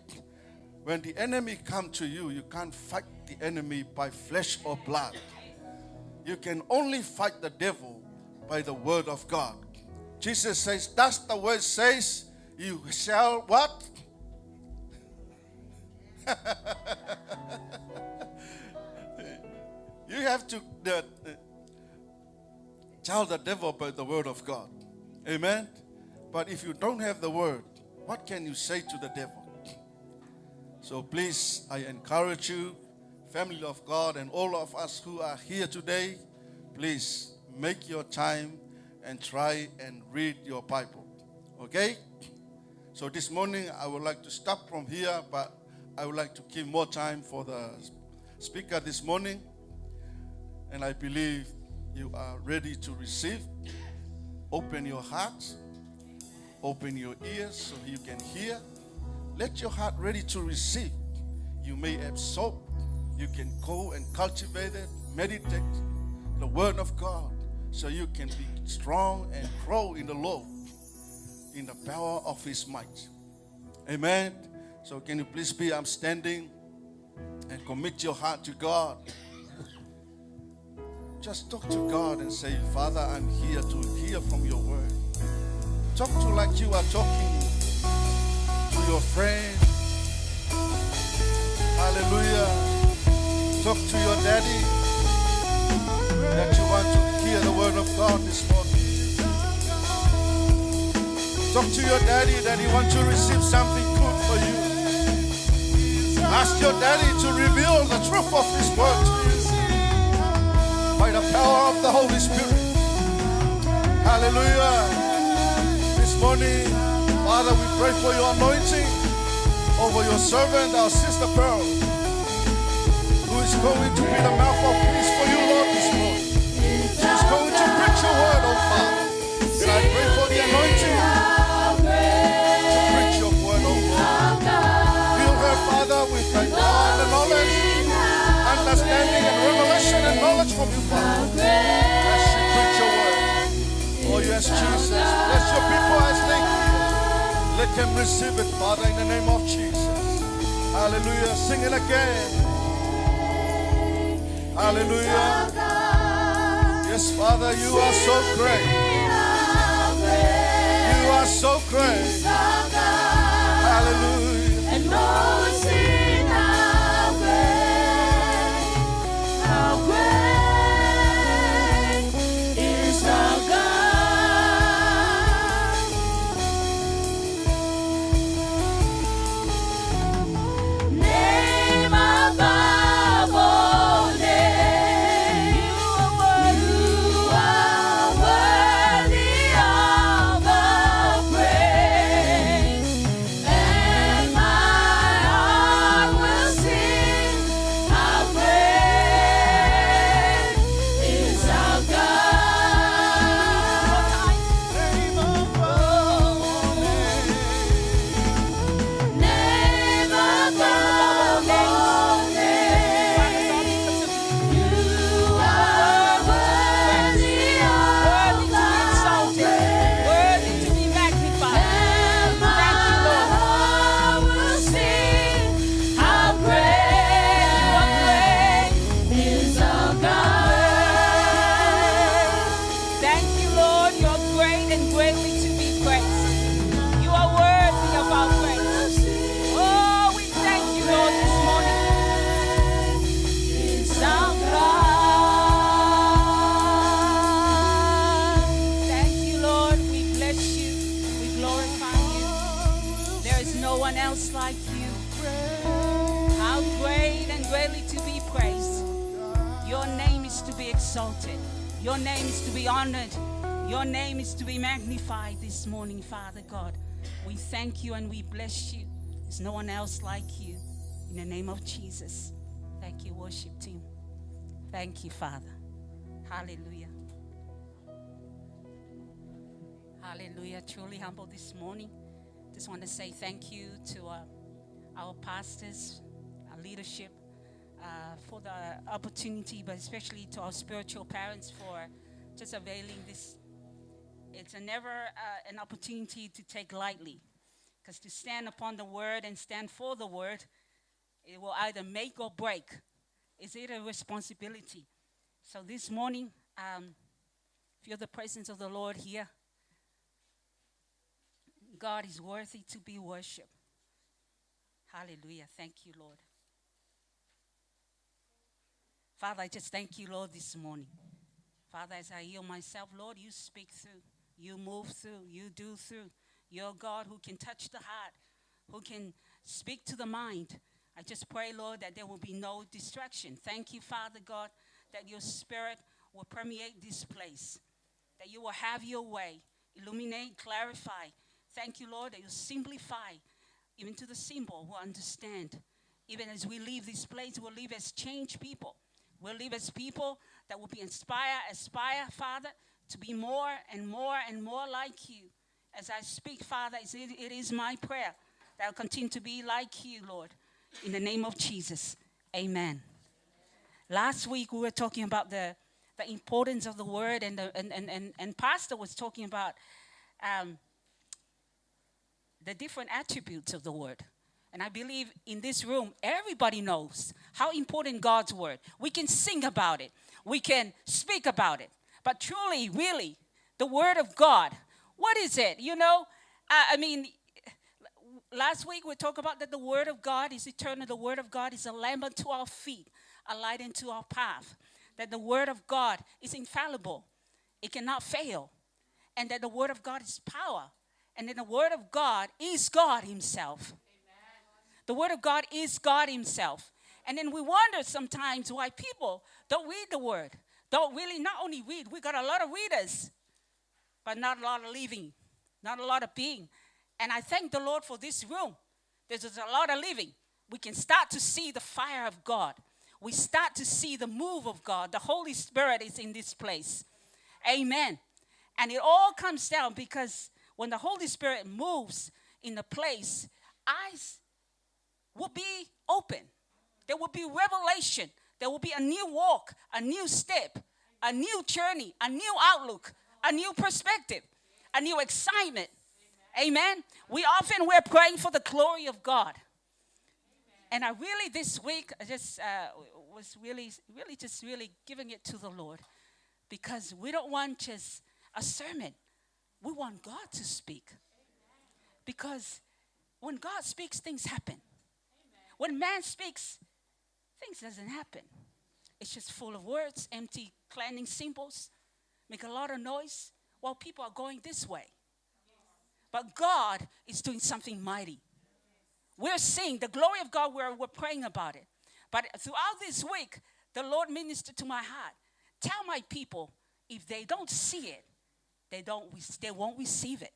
When the enemy comes to you, you can't fight the enemy by flesh or blood. You can only fight the devil by the word of God. Jesus says, that's the word says, you shall what? You have to tell the devil about the word of God. Amen? But if you don't have the word, what can you say to the devil? So please, I encourage you, family of God, and all of us who are here today, please make your time and try and read your Bible. Okay? So this morning, I would like to stop from here, but I would like to give more time for the speaker this morning. And I believe you are ready to receive. Open your heart. Open your ears so you can hear. Let your heart ready to receive. You may absorb. You can go and cultivate it, meditate the word of God so you can be strong and grow in the Lord, in the power of His might. Amen. So can you please be upstanding and commit your heart to God. Just talk to God and say, Father, I'm here to hear from your word. Talk to like you are talking to your friend. Hallelujah. Talk to your daddy that you want to hear the word of God this morning. Talk to your daddy that he wants to receive something good for you. Ask your daddy to reveal the truth of his word to you by the power of the Holy Spirit. Hallelujah. This morning, Father, we pray for your anointing over your servant, our sister Pearl, who is going to be the mouth of peace for you, Lord, this morning. She's going to preach your word, oh Father. And I pray for the anointing to preach your word, oh Lord. Fill her, Father, with thy power and knowledge, understanding and revelation and knowledge from you, Father, as she preach your word. Oh yes, Jesus. Bless your people as they hear. Let them receive it, Father, in the name of Jesus. Hallelujah. Sing it again. Hallelujah. Yes, Father, you are so great. You are so great. Hallelujah. And no one seen how great is our God. Name above all names, you are worthy of our praise. exalted. Your name is to be honored. Your name is to be magnified this morning, Father God. We thank you and we bless you. There's no one else like you. In the name of Jesus. Thank you, worship team. Thank you, Father. Hallelujah. Hallelujah. Truly humble this morning. Just want to say thank you to our pastors, our leadership, for the opportunity, but especially to our spiritual parents for just availing this. It's never an opportunity to take lightly, because to stand upon the word and stand for the word, it will either make or break. Is it a responsibility? So this morning, feel the presence of the Lord here. God is worthy to be worshipped. Hallelujah. Thank you, Lord. Father, I just thank you, Lord, this morning. Father, as I yield myself, Lord, you speak through. You move through. You do through. You're God who can touch the heart, who can speak to the mind. I just pray, Lord, that there will be no distraction. Thank you, Father God, that your spirit will permeate this place, that you will have your way, illuminate, clarify. Thank you, Lord, that you simplify, even to the simple will understand. Even as we leave this place, we'll leave as changed people. We'll live as people that will be aspire, Father, to be more and more and more like you. As I speak, Father, it is my prayer that I'll continue to be like you, Lord. In the name of Jesus, amen. Last week, we were talking about the importance of the word, and Pastor was talking about the different attributes of the word. And I believe in this room, everybody knows how important God's word. We can sing about it. We can speak about it. But truly, really, the word of God, what is it? You know, last week we talked about that the word of God is eternal. The word of God is a lamp unto our feet, a light unto our path. That the word of God is infallible. It cannot fail. And that the word of God is power. And then the word of God is God himself. The word of God is God himself. And then we wonder sometimes why people don't read the word. Don't really not only read. We got a lot of readers, but not a lot of living. Not a lot of being. And I thank the Lord for this room. There's a lot of living. We can start to see the fire of God. We start to see the move of God. The Holy Spirit is in this place. Amen. And it all comes down because when the Holy Spirit moves in the place, eyes will be open. There will be revelation. There will be a new walk, a new step, a new journey, a new outlook, a new perspective, a new excitement. Amen. We're praying for the glory of God. And I really this week I just was really giving it to the Lord, because we don't want just a sermon. We want God to speak. Because when God speaks, things happen. When man speaks, things doesn't happen. It's just full of words, empty, clanging cymbals, make a lot of noise while people are going this way. But God is doing something mighty. We're seeing the glory of God. We're praying about it. But throughout this week, the Lord ministered to my heart. Tell my people, if they don't see it, they won't receive it.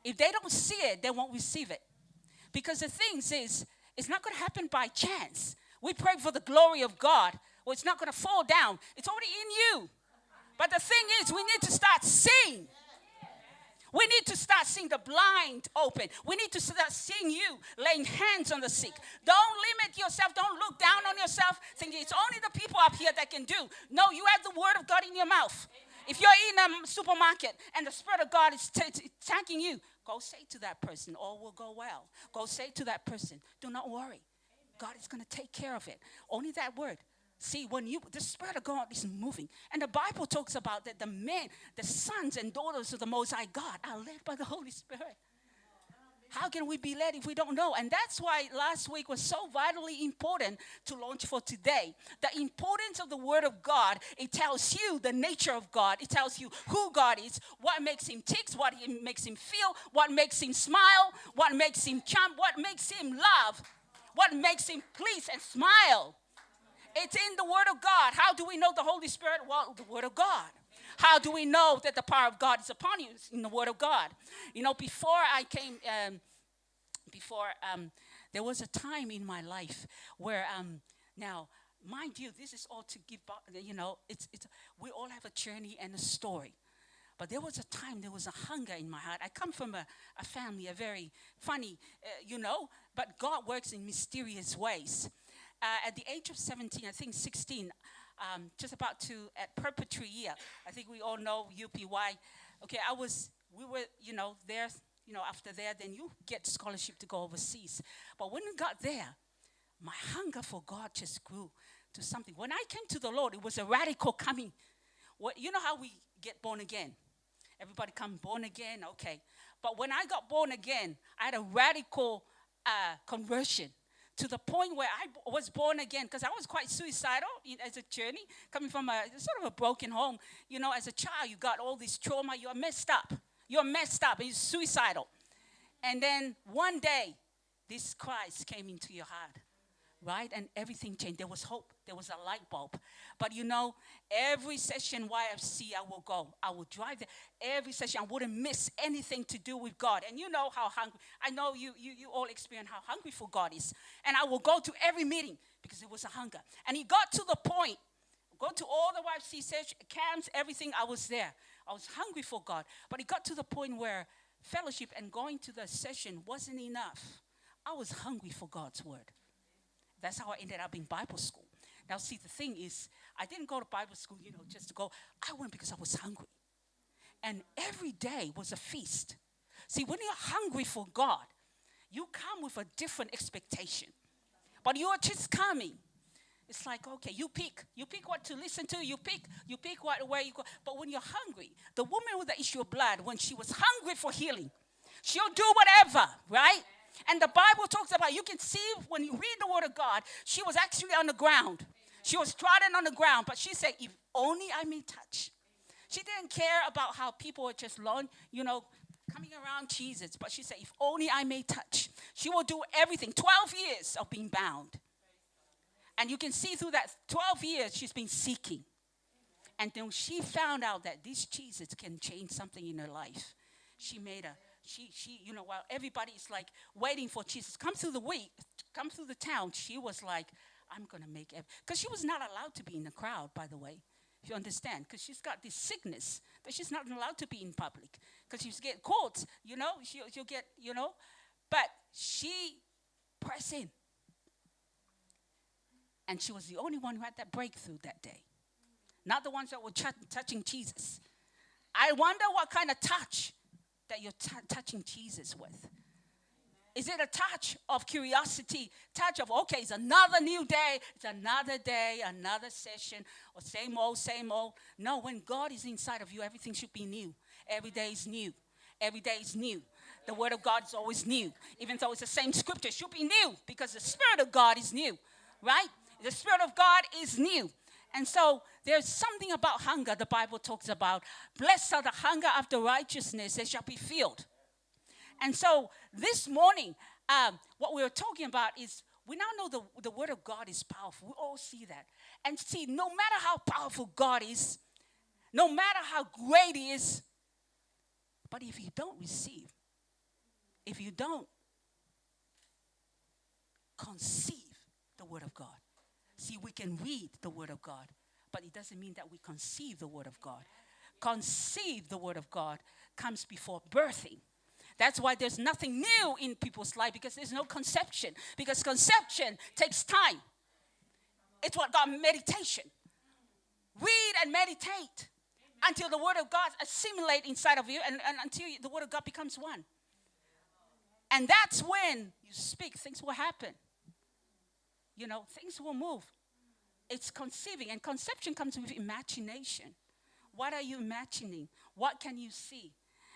If they don't see it, they won't receive it. Because the thing is, it's not going to happen by chance. We pray for the glory of God. Well, it's not going to fall down. It's already in you. But the thing is, we need to start seeing. We need to start seeing the blind open. We need to start seeing you laying hands on the sick. Don't limit yourself. Don't look down on yourself thinking it's only the people up here that can do. No, you have the word of God in your mouth. If you're in a supermarket and the Spirit of God is attacking you, go say to that person, all will go well. Go say to that person, do not worry. God is going to take care of it. Only that word. See, the Spirit of God is moving. And the Bible talks about that the sons and daughters of the Most High God are led by the Holy Spirit. How can we be led if we don't know? And that's why last week was so vitally important to launch for today. The importance of the Word of God, it tells you the nature of God. It tells you who God is, what makes him tick, what makes him feel, what makes him smile, what makes him jump, what makes him love, what makes him please and smile. It's in the Word of God. How do we know the Holy Spirit? Well, the Word of God. How do we know that the power of God is upon you? It's in the Word of God. You know, before I came, there was a time in my life where, now, mind you, this is all to give, you know, we all have a journey and a story. But there was a time, there was a hunger in my heart. I come from a family, a very funny, you know, but God works in mysterious ways. At the age of 17, I think 16, just about to, at preparatory year, I think we all know UPY. Okay, we were, you know, there, you know, after there, then you get scholarship to go overseas. But when we got there, my hunger for God just grew to something. When I came to the Lord, it was a radical coming. You know how we get born again? Everybody come born again, okay. But when I got born again, I had a radical conversion to the point where I was born again, because I was quite suicidal as a journey, coming from a sort of a broken home. You know, as a child, you got all this trauma. You're messed up. You're suicidal. And then one day, this Christ came into your heart, right? And everything changed. There was hope. There was a light bulb. But you know, every session YFC I will go. I will drive there. Every session I wouldn't miss anything to do with God. And you know how hungry. I know you all experience how hungry for God is. And I will go to every meeting because it was a hunger. And it got to the point, go to all the YFC camps, everything, I was there. I was hungry for God. But it got to the point where fellowship and going to the session wasn't enough. I was hungry for God's word. That's how I ended up in Bible school. Now, see, the thing is, I didn't go to Bible school, you know, just to go. I went because I was hungry. And every day was a feast. See, when you're hungry for God, you come with a different expectation. But you are just coming. It's like, okay, you pick what to listen to, you pick where you go. But when you're hungry, the woman with the issue of blood, when she was hungry for healing, she'll do whatever, right? And the Bible talks about, you can see when you read the word of God, she was actually on the ground. She was trodden on the ground, but she said, if only I may touch. She didn't care about how people were just, you know, coming around Jesus. But she said, if only I may touch. She will do everything. 12 years of being bound. And you can see through that 12 years, she's been seeking. And then she found out that this Jesus can change something in her life. She made you know, while everybody is like waiting for Jesus, come through the town, she was like, I'm going to make it. Because she was not allowed to be in the crowd, by the way. If you understand. Because she's got this sickness that she's not allowed to be in public. Because she'll get caught, you know. She'll get, you know. But she pressed in. And she was the only one who had that breakthrough that day. Not the ones that were touching Jesus. I wonder what kind of touch that you're touching Jesus with. Is it a touch of curiosity? Touch of, okay, it's another new day. It's another day, another session, or same old. No, when God is inside of you, everything should be new. Every day is new. Every day is new. The word of God is always new. Even though it's the same scripture, it should be new because the Spirit of God is new, right? The Spirit of God is new. And so there's something about hunger the Bible talks about. Blessed are the hunger after righteousness, they shall be filled. And so this morning, what we're talking about is we now know the word of God is powerful. We all see that. And see, no matter how powerful God is, no matter how great he is, but if you don't receive, if you don't conceive the word of God. See, we can read the word of God, but it doesn't mean that we conceive the word of God. Conceive the word of God comes before birthing. That's why there's nothing new in people's life, because there's no conception. Because conception takes time. It's what God meditation. Read and meditate until the word of God assimilate inside of you and until the word of God becomes one. And that's when you speak, things will happen. You know, things will move. It's conceiving. And conception comes with imagination. What are you imagining? What can you see?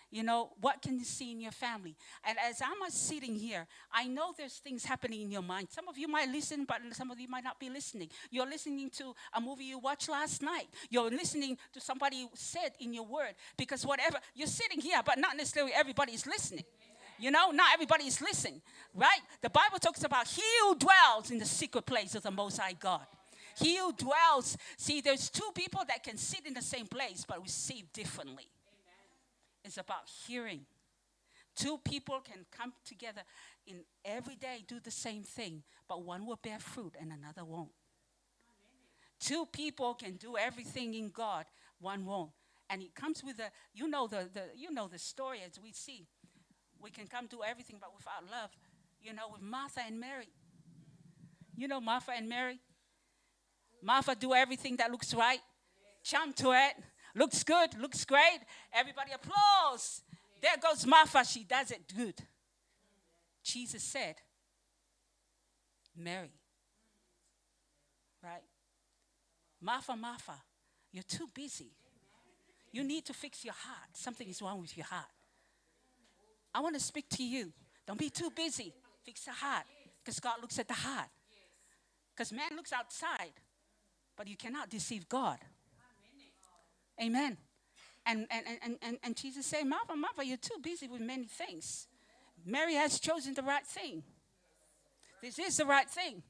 You know, what can you see in your family? And as I'm sitting here, I know there's things happening in your mind. Some of you might listen, but some of you might not be listening. You're listening to a movie you watched last night. You're listening to somebody said in your word. Because whatever, you're sitting here, but not necessarily everybody is listening. You know, not everybody is listening, right? The Bible talks about he who dwells in the secret place of the Most High God. He who dwells. See, there's two people that can sit in the same place but receive differently. It's about hearing. Two people can come together in every day, do the same thing, but one will bear fruit and another won't. Two people can do everything in God, one won't. And it comes with the story as we see. We can come do everything, but without love. With Martha and Mary. Martha and Mary. Martha do everything that looks right. Jump to it. Looks good, looks great. Everybody applauds. There goes Martha. She does it good. Jesus said, Mary. Right? Martha, Martha, you're too busy. You need to fix your heart. Something is wrong with your heart. I want to speak to you. Don't be too busy. Fix the heart. Because God looks at the heart. Because man looks outside. But you cannot deceive God. Amen. And Jesus said, Martha, Martha, you're too busy with many things. Mary has chosen the right thing. This is the right thing.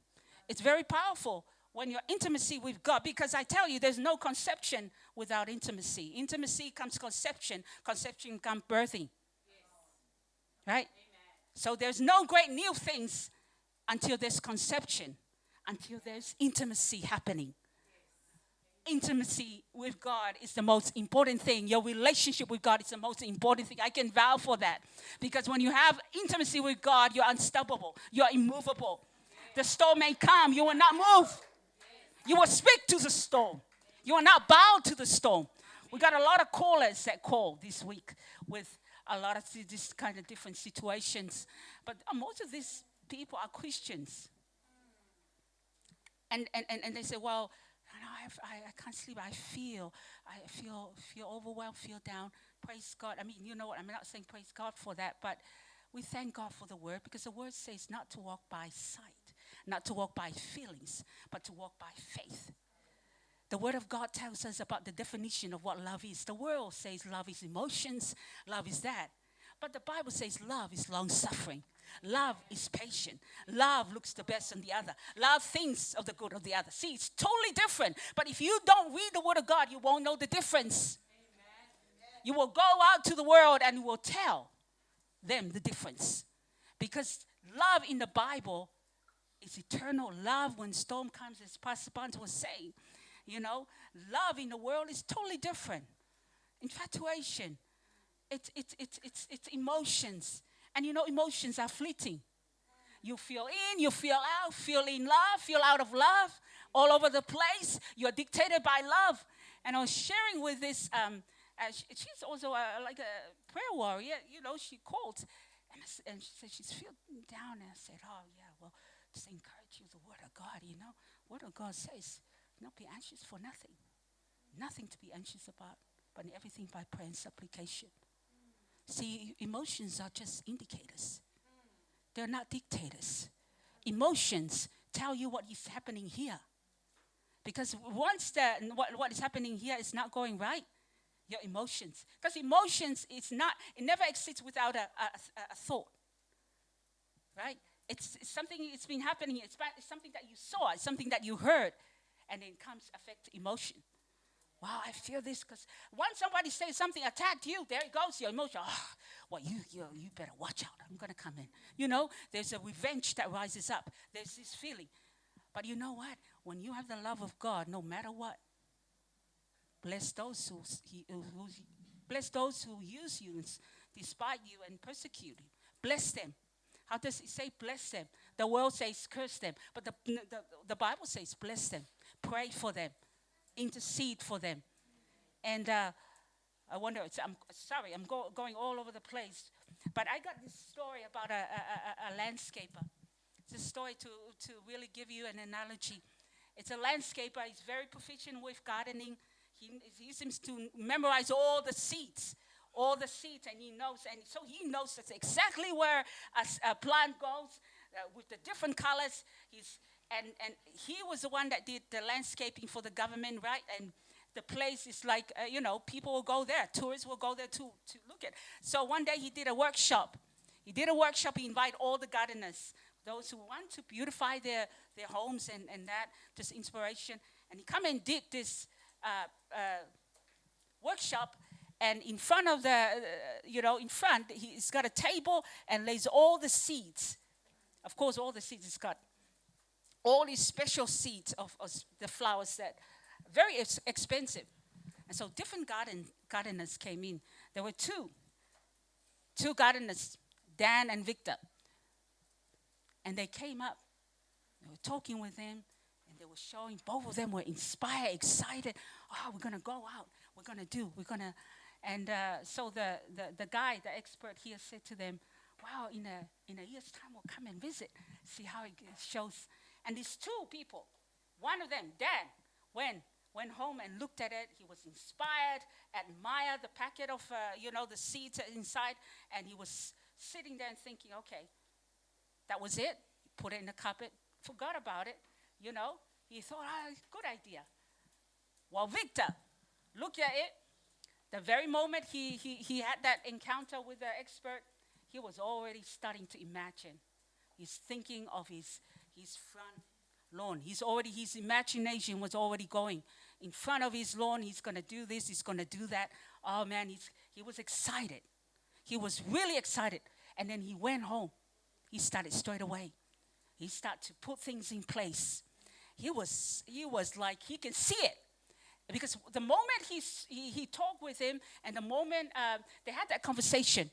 It's very powerful when you're intimacy with God. Because I tell you, there's no conception without intimacy. Intimacy comes conception. Conception comes birthing. Right? So there's no great new things until there's conception. Until there's intimacy happening. Intimacy with God is the most important thing. Your relationship with God is the most important thing. I can vouch for that. Because when you have intimacy with God, you're unstoppable. You're immovable. The storm may come. You will not move. You will speak to the storm. You will not bow to the storm. We got a lot of callers that call this week with a lot of this kind of different situations. But most of these people are Christians. And they say, well, I can't sleep. I feel overwhelmed, feel down. Praise God. I mean, you know what? I'm not saying praise God for that, but we thank God for the word because the word says not to walk by sight, not to walk by feelings, but to walk by faith. The word of God tells us about the definition of what love is. The world says love is emotions, love is that. But the Bible says love is long-suffering. Love is patient. Love looks the best on the other. Love thinks of the good of the other. See, it's totally different. But if you don't read the word of God, you won't know the difference. Amen. You will go out to the world and you will tell them the difference. Because love in the Bible is eternal. Love when storm comes, as Pastor Barnes was saying. Love in the world is totally different. Infatuation. It's emotions. And emotions are fleeting. You feel in, you feel out, feel in love, feel out of love, all over the place. You're dictated by love. And I was sharing with this, she's also like a prayer warrior. She called. And she said she's feeling down. And I said, oh, yeah, well, just encourage you, the word of God, Word of God says, not be anxious for nothing. Nothing to be anxious about, but in everything by prayer and supplication. See, emotions are just indicators. They're not dictators. Emotions tell you what is happening here. Because once what is happening here is not going right, your emotions. Because emotions, it never exists without a thought. Right? It's something, it's been happening. It's something that you saw. It's something that you heard. And then comes affect emotion. Wow, I feel this because once somebody says something attacked you, there it goes, your emotion. Oh, well, you better watch out. I'm going to come in. There's a revenge that rises up. There's this feeling. But you know what? When you have the love of God, no matter what, bless those who use you, and despite you, and persecute you. Bless them. How does it say bless them? The world says curse them. But the Bible says bless them. Pray for them. Intercede for them. And I wonder, I'm sorry, I'm going all over the place. But I got this story about a landscaper. It's a story to really give you an analogy. It's a landscaper. He's very proficient with gardening. He seems to memorize all the seeds, and he knows. And so he knows that's exactly where a plant goes with the different colors. And he was the one that did the landscaping for the government, right? And the place is like, people will go there. Tourists will go there to look at. So one day he did a workshop. He invited all the gardeners those who want to beautify their homes and that, just inspiration. And he come and did this workshop, and in front of he's got a table and lays all the seeds. Of course, all the seeds, it's got all these special seeds of the flowers that very expensive. And so different gardeners came in. There were two gardeners, Dan and Victor. And they came up. They were talking with him, and they were showing, both of them were inspired, excited. Oh, we're going to go out. And so the guy, the expert here, said to them, wow, in a year's time, we'll come and visit, see how it shows. And these two people, one of them, Dan, went home and looked at it. He was inspired, admired the packet of, the seeds inside, and he was sitting there and thinking, okay, that was it. He put it in the cupboard, forgot about it, He thought, good idea. Well, Victor, look at it. The very moment he had that encounter with the expert, he was already starting to imagine. He's thinking of his front lawn. His imagination was already going. In front of his lawn, he's going to do this, he's going to do that. Oh, man, he was excited. He was really excited. And then he went home. He started straight away. He started to put things in place. He was like, he can see it. Because the moment he talked with him, and the moment they had that conversation,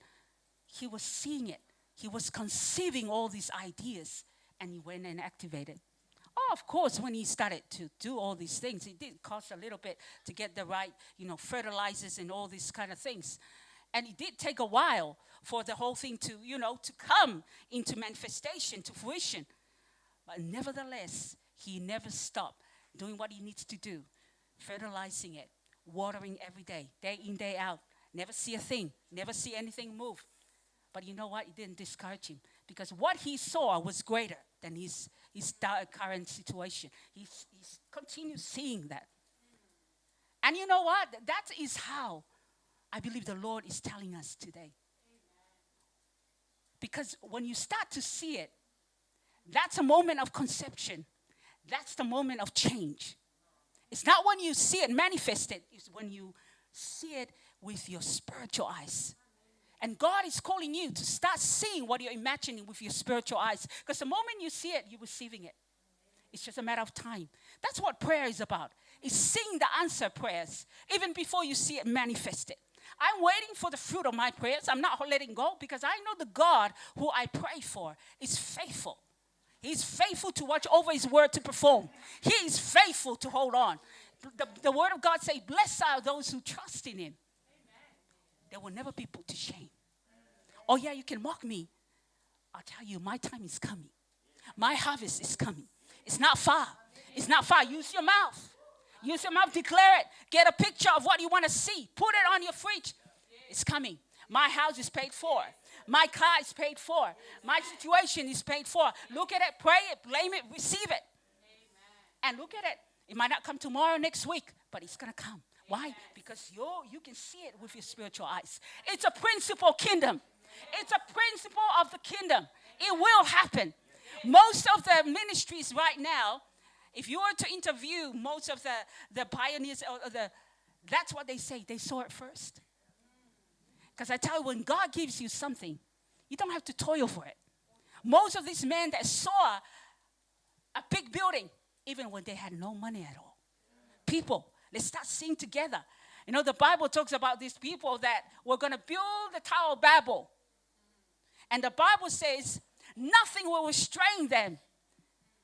he was seeing it. He was conceiving all these ideas, and he went and activated. Oh, of course, when he started to do all these things, it did cost a little bit to get the right, fertilizers and all these kind of things. And it did take a while for the whole thing to come into manifestation, to fruition. But nevertheless, he never stopped doing what he needs to do, fertilizing it, watering every day in, day out. Never see a thing, never see anything move. But you know what? It didn't discourage him, because what he saw was greater than his current situation. He continues seeing that. And you know what? That is how I believe the Lord is telling us today. Because when you start to see it, that's a moment of conception. That's the moment of change. It's not when you see it manifested. It's when you see it with your spiritual eyes. And God is calling you to start seeing what you're imagining with your spiritual eyes. Because the moment you see it, you're receiving it. It's just a matter of time. That's what prayer is about. It's seeing the answer prayers, even before you see it manifested. I'm waiting for the fruit of my prayers. I'm not letting go, because I know the God who I pray for is faithful. He's faithful to watch over his word to perform. He is faithful to hold on. The word of God says, blessed are those who trust in him. They will never be put to shame. Oh yeah, you can mock me. I'll tell you, my time is coming. My harvest is coming. It's not far. It's not far. Use your mouth. Use your mouth, declare it. Get a picture of what you want to see. Put it on your fridge. It's coming. My house is paid for. My car is paid for. My situation is paid for. Look at it, pray it, blame it, receive it. And look at it. It might not come tomorrow, next week, but it's going to come. Why? Because you can see it with your spiritual eyes. It's a principle kingdom. It's a principle of the kingdom. It will happen. Most of the ministries right now, if you were to interview most of the pioneers, that's what they say. They saw it first. Because I tell you, when God gives you something, you don't have to toil for it. Most of these men that saw a big building, even when they had no money at all. People, let's start seeing together. The Bible talks about these people that were going to build the Tower of Babel. And the Bible says nothing will restrain them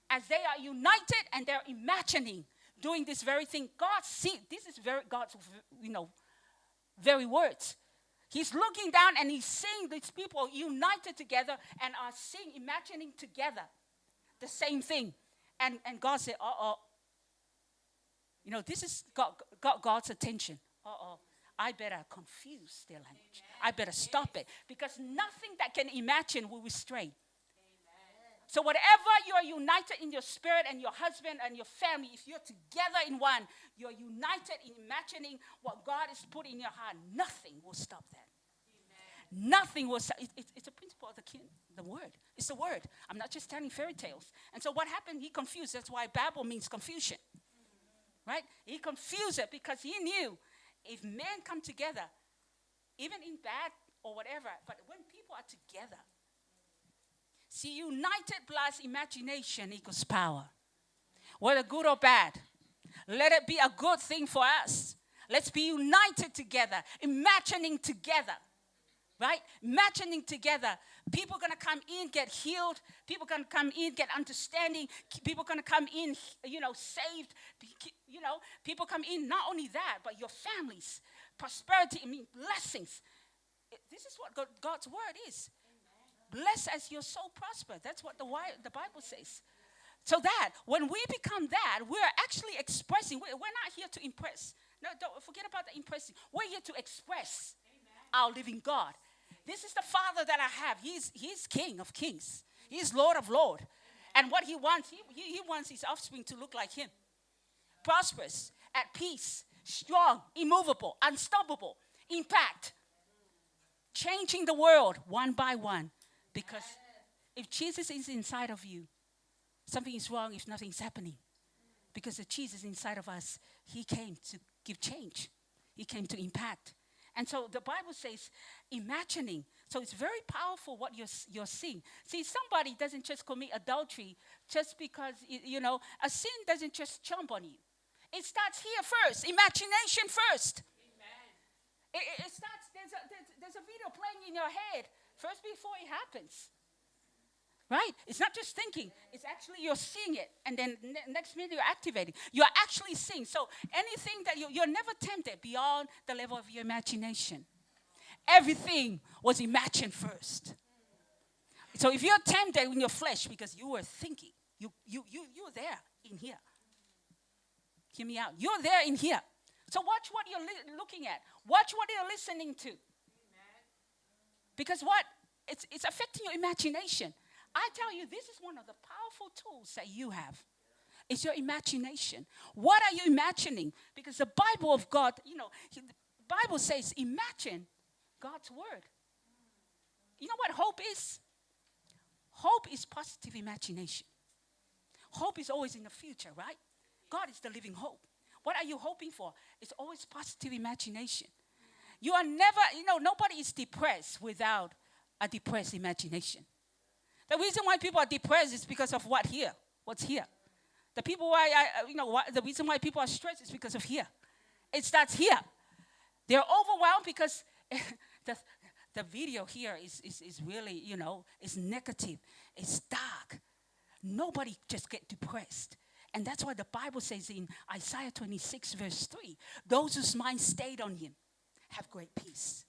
as they are united and they're imagining doing this very thing. God sees, this is God's, very words. He's looking down and he's seeing these people united together and are seeing, imagining together the same thing. And God said, this has got God's attention. I better confuse their language. I better stop it. Because nothing that can imagine will restrain. So whatever you're united in your spirit and your husband and your family, if you're together in one, you're united in imagining what God has put in your heart. Nothing will stop that. Nothing was, it's a principle of the word. It's the word. I'm not just telling fairy tales. And so what happened? He confused. That's why Babel means confusion. Right? He confused it because he knew if men come together, even in bad or whatever, but when people are together, see, united plus imagination equals power. Whether good or bad, let it be a good thing for us. Let's be united together, imagining together. Right? Imagining together. People are going to come in, get healed. People are going to come in, get understanding. People are going to come in, saved. People come in, not only that, but your families, prosperity, blessings. This is what God's word is. Bless as your soul prosper. That's what the Bible says. So that when we become that, we're actually expressing. We're not here to impress. No, don't forget about the impressing. We're here to express our living God. This is the Father that I have. He's King of kings. He's Lord of lords. And what he wants, he wants his offspring to look like him. Prosperous, at peace, strong, immovable, unstoppable, impact. Changing the world one by one. Because if Jesus is inside of you, something is wrong if nothing's happening. Because if Jesus is inside of us, he came to give change. He came to impact. And so the Bible says imagining. So it's very powerful what you're seeing. See, somebody doesn't just commit adultery just because, a sin doesn't just jump on you. It starts here first, imagination first. Amen. It starts, there's a video playing in your head first before it happens. Right? It's not just thinking. It's actually you're seeing it. And then next minute you're activating. You're actually seeing. So anything that you're never tempted beyond the level of your imagination. Everything was imagined first. So if you're tempted in your flesh because you were thinking, you're there in here. Hear me out. You're there in here. So watch what you're looking at. Watch what you're listening to. Because what? It's affecting your imagination. I tell you, this is one of the powerful tools that you have. It's your imagination. What are you imagining? Because the Bible of God, the Bible says, imagine God's word. You know what hope is? Hope is positive imagination. Hope is always in the future, right? God is the living hope. What are you hoping for? It's always positive imagination. You are never, nobody is depressed without a depressed imagination. The reason why people are depressed is because of what's here. The reason why people are stressed is because of here. It starts here. They're overwhelmed because the video here is really, is negative. It's dark. Nobody just get depressed. And that's why the Bible says in Isaiah 26 verse 3, those whose mind stayed on him have great peace.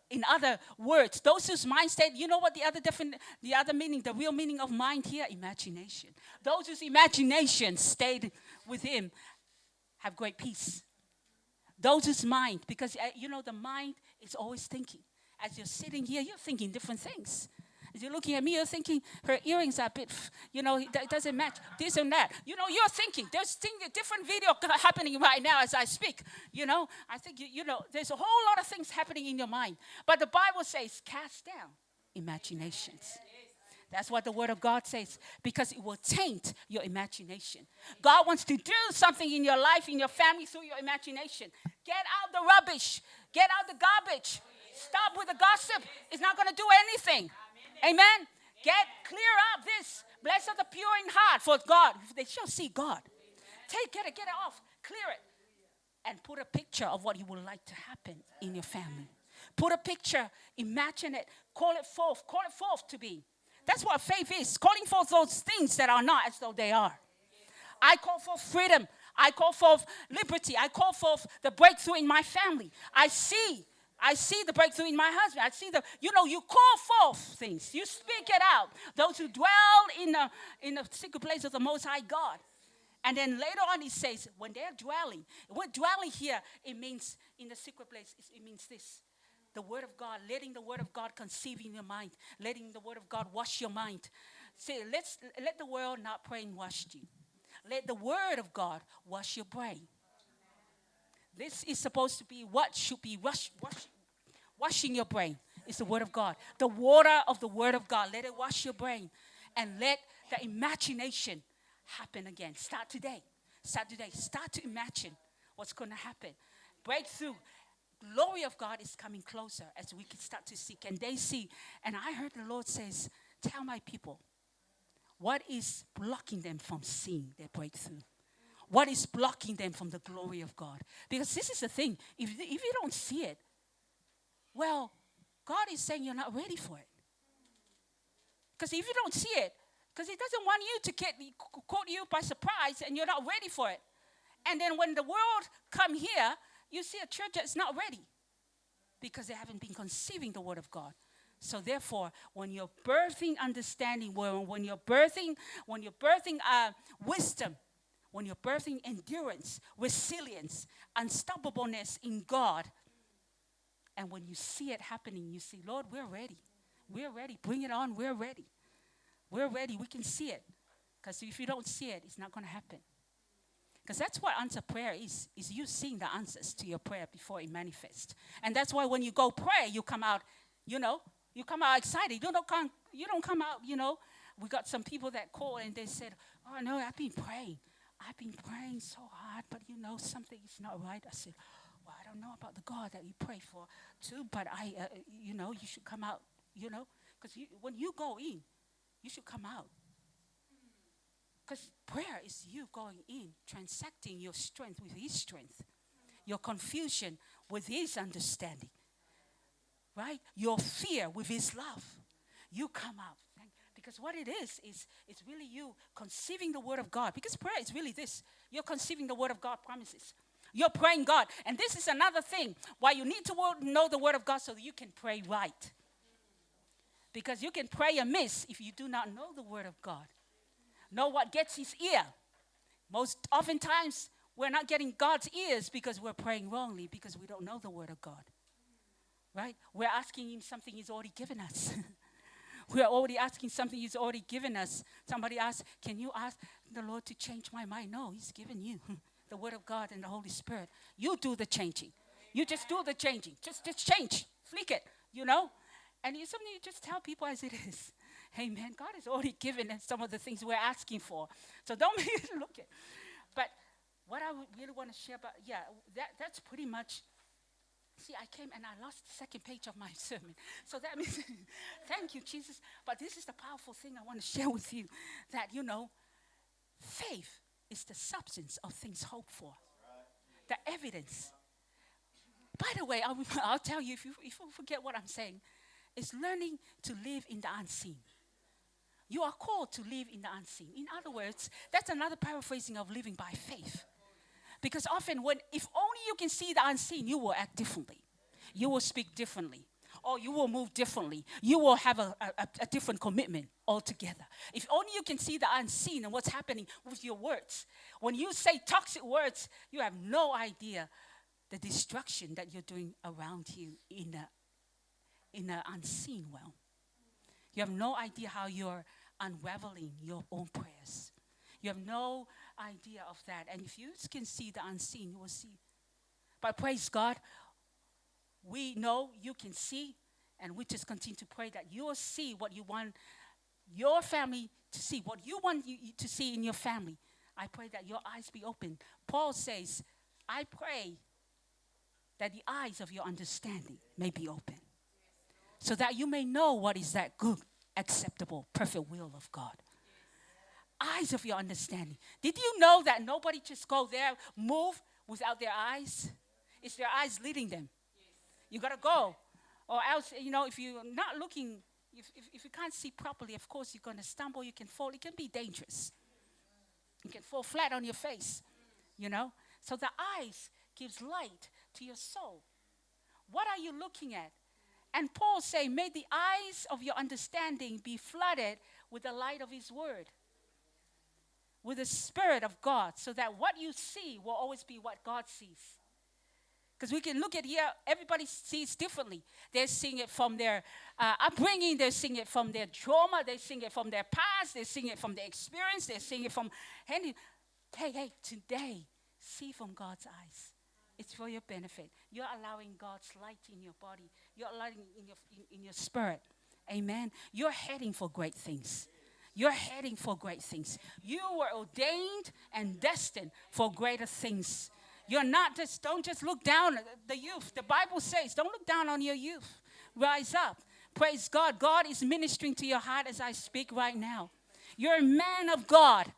In other words, those whose mind stayed, you know what the other meaning, the real meaning of mind here? Imagination. Those whose imagination stayed with him have great peace. Those whose mind, because the mind is always thinking. As you're sitting here, you're thinking different things. As you're looking at me, you're thinking her earrings are a bit, it doesn't match. This and that. You're thinking. There's a different video happening right now as I speak. I think, there's a whole lot of things happening in your mind. But the Bible says, cast down imaginations. That's what the Word of God says, because it will taint your imagination. God wants to do something in your life, in your family, through your imagination. Get out the rubbish. Get out the garbage. Stop with the gossip. It's not going to do anything. Amen. Clear up this. Blessed are the pure in heart, for God, they shall see God. Get it off. Clear it. And put a picture of what you would like to happen in your family. Put a picture. Imagine it. Call it forth. Call it forth to be. That's what faith is. Calling forth those things that are not as though they are. I call forth freedom. I call forth liberty. I call forth the breakthrough in my family. I see the breakthrough in my husband. I see you call forth things. You speak it out. Those who dwell in the secret place of the Most High God. And then later on it says, when they're dwelling, here, it means in the secret place, it means this. The Word of God, letting the Word of God conceive in your mind. Letting the Word of God wash your mind. Say, let the world not brainwash you. Let the Word of God wash your brain. This is supposed to be what should be washing your brain. It's the Word of God. The water of the Word of God. Let it wash your brain. And let the imagination happen again. Start today. Start today. Start to imagine what's going to happen. Breakthrough. Glory of God is coming closer as we can start to see. Can they see? And I heard the Lord says, tell my people, what is blocking them from seeing their breakthrough? What is blocking them from the glory of God? Because this is the thing. If you don't see it, well, God is saying you're not ready for it. Because if you don't see it, because He doesn't want you to caught you by surprise and you're not ready for it. And then when the world come here, you see a church that's not ready because they haven't been conceiving the Word of God. So therefore, when you're birthing understanding, when you're birthing wisdom, when you're birthing endurance, resilience, unstoppableness in God, and when you see it happening, you see, Lord, we're ready. We're ready. Bring it on. We're ready. We're ready. We can see it. Because if you don't see it, it's not going to happen. Because that's what answer prayer is you seeing the answers to your prayer before it manifests. And that's why when you go pray, you come out, you come out excited. You don't come out, We got some people that call and they said, oh, no, I've been praying. I've been praying so hard, but something is not right. I said, well, I don't know about the God that you pray for too, but you should come out, because when you go in, you should come out. Because prayer is you going in, transacting your strength with His strength, your confusion with His understanding, right? Your fear with His love. You come out. Because what it is it's really you conceiving the Word of God. Because prayer is really this. You're conceiving the Word of God promises. You're praying God. And this is another thing why you need to know the Word of God so that you can pray right. Because you can pray amiss if you do not know the Word of God. Know what gets His ear. Most oftentimes, we're not getting God's ears because we're praying wrongly, because we don't know the Word of God. Right? We're asking Him something He's already given us. We're already asking something He's already given us. Somebody asked, can you ask the Lord to change my mind? No, He's given you the Word of God and the Holy Spirit. You do the changing. You just do the changing. Just change. Flick it, And something you just tell people as it is. Amen. God has already given us some of the things we're asking for. So don't look at. But what I would really want to share about, that's pretty much. See, I came and I lost the second page of my sermon. So that means, thank you, Jesus. But this is the powerful thing I want to share with you. That, faith is the substance of things hoped for. The evidence. By the way, I'll tell you, if you forget what I'm saying, it's learning to live in the unseen. You are called to live in the unseen. In other words, that's another paraphrasing of living by faith. Because often, if only you can see the unseen, you will act differently. You will speak differently. Or you will move differently. You will have a different commitment altogether. If only you can see the unseen and what's happening with your words. When you say toxic words, you have no idea the destruction that you're doing around you in an unseen realm. You have no idea how you're unraveling your own prayers. You have no idea of that. And if you can see the unseen, you will see. But praise God, we know you can see, and we just continue to pray that you'll see what you want your family to see, what you want to see in your family. I pray that your eyes be open. Paul says, I pray that the eyes of your understanding may be open, so that you may know what is that good, acceptable, perfect will of God. Eyes of your understanding. Did you know that nobody just go there, move without their eyes? It's their eyes leading them. You got to go. Or else, if you're not looking, if you can't see properly, of course, you're going to stumble. You can fall. It can be dangerous. You can fall flat on your face, So the eyes gives light to your soul. What are you looking at? And Paul say, may the eyes of your understanding be flooded with the light of His word, with the Spirit of God, so that what you see will always be what God sees. Because we can look at here, everybody sees differently. They're seeing it from their upbringing, they're seeing it from their trauma, they're seeing it from their past, they're seeing it from their experience, they're seeing it from... Hey, today, see from God's eyes. It's for your benefit. You're allowing God's light in your body. You're allowing in your spirit. Amen. You're heading for great things. You're heading for great things. You were ordained and destined for greater things. You're not just, don't just look down at the youth. The Bible says, don't look down on your youth. Rise up. Praise God. God is ministering to your heart as I speak right now. You're a man of God.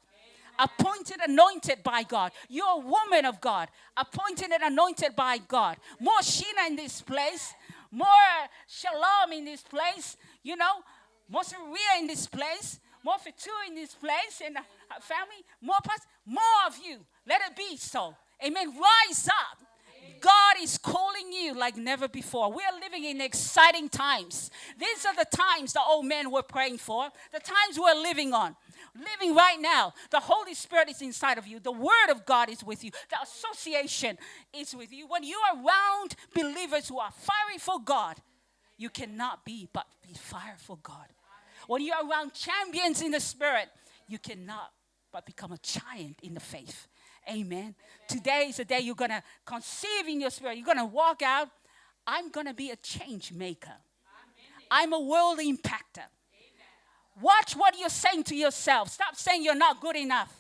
Appointed, anointed by God. You're a woman of God. Appointed and anointed by God. More Sheena in this place. More Shalom in this place. You know, more Saria in this place. More Fitu in this place. And family. More of you. Let it be so. Amen. Rise up. God is calling you like never before. We are living in exciting times. These are the times the old men were praying for. The times we're living on. Living right now. The Holy Spirit is inside of you. The Word of God is with you. The association is with you. When you are around believers who are fiery for God, you cannot be but be fire for God. When you are around champions in the Spirit, you cannot but become a giant in the faith. Amen. Today is the day you're going to conceive in your spirit. You're going to walk out. I'm going to be a change maker. I'm a world impactor. Watch what you're saying to yourself. Stop saying you're not good enough.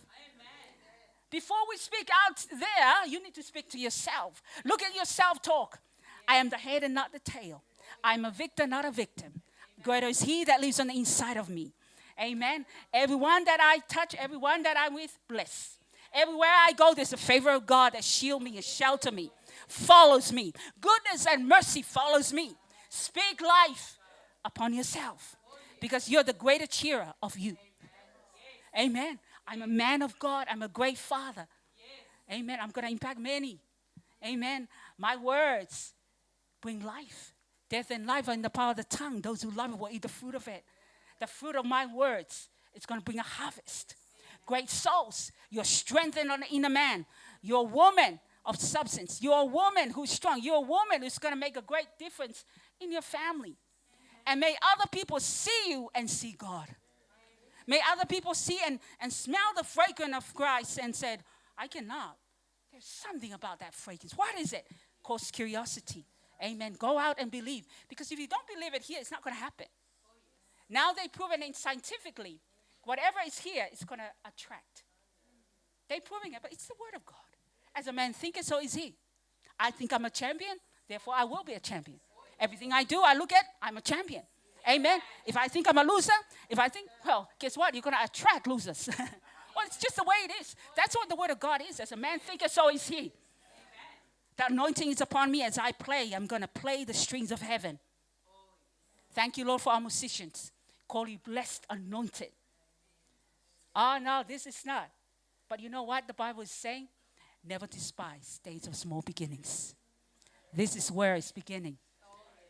Before we speak out there, you need to speak to yourself. Look at your self-talk. I am the head and not the tail. I'm a victor, not a victim. Greater is He that lives on the inside of me. Amen. Everyone that I touch, everyone that I'm with, bless. Everywhere I go, there's a favor of God that shield me and shelter me, follows me. Goodness and mercy follows me. Speak life upon yourself because you're the greater cheerer of you. Amen. I'm a man of God. I'm a great father. Amen. I'm going to impact many. Amen. My words bring life. Death and life are in the power of the tongue. Those who love it will eat the fruit of it. The fruit of my words is going to bring a harvest. Great souls. You're strengthened on the inner man. You're a woman of substance. You're a woman who's strong. You're a woman who's going to make a great difference in your family. And may other people see you and see God. May other people see and smell the fragrance of Christ and said, I cannot. There's something about that fragrance. What is it? Cause curiosity. Amen. Go out and believe. Because if you don't believe it here, it's not going to happen. Now they've proven it scientifically. Whatever is here is going to attract. They're proving it, but it's the Word of God. As a man thinketh, so is he. I think I'm a champion, therefore I will be a champion. Everything I do, I look at, I'm a champion. Amen. If I think I'm a loser, well, guess what? You're going to attract losers. Well, it's just the way it is. That's what the Word of God is. As a man thinketh, so is he. The anointing is upon me as I play. I'm going to play the strings of heaven. Thank you, Lord, for our musicians. Call you blessed, anointed. Oh, no, this is not. But you know what the Bible is saying? Never despise days of small beginnings. This is where it's beginning.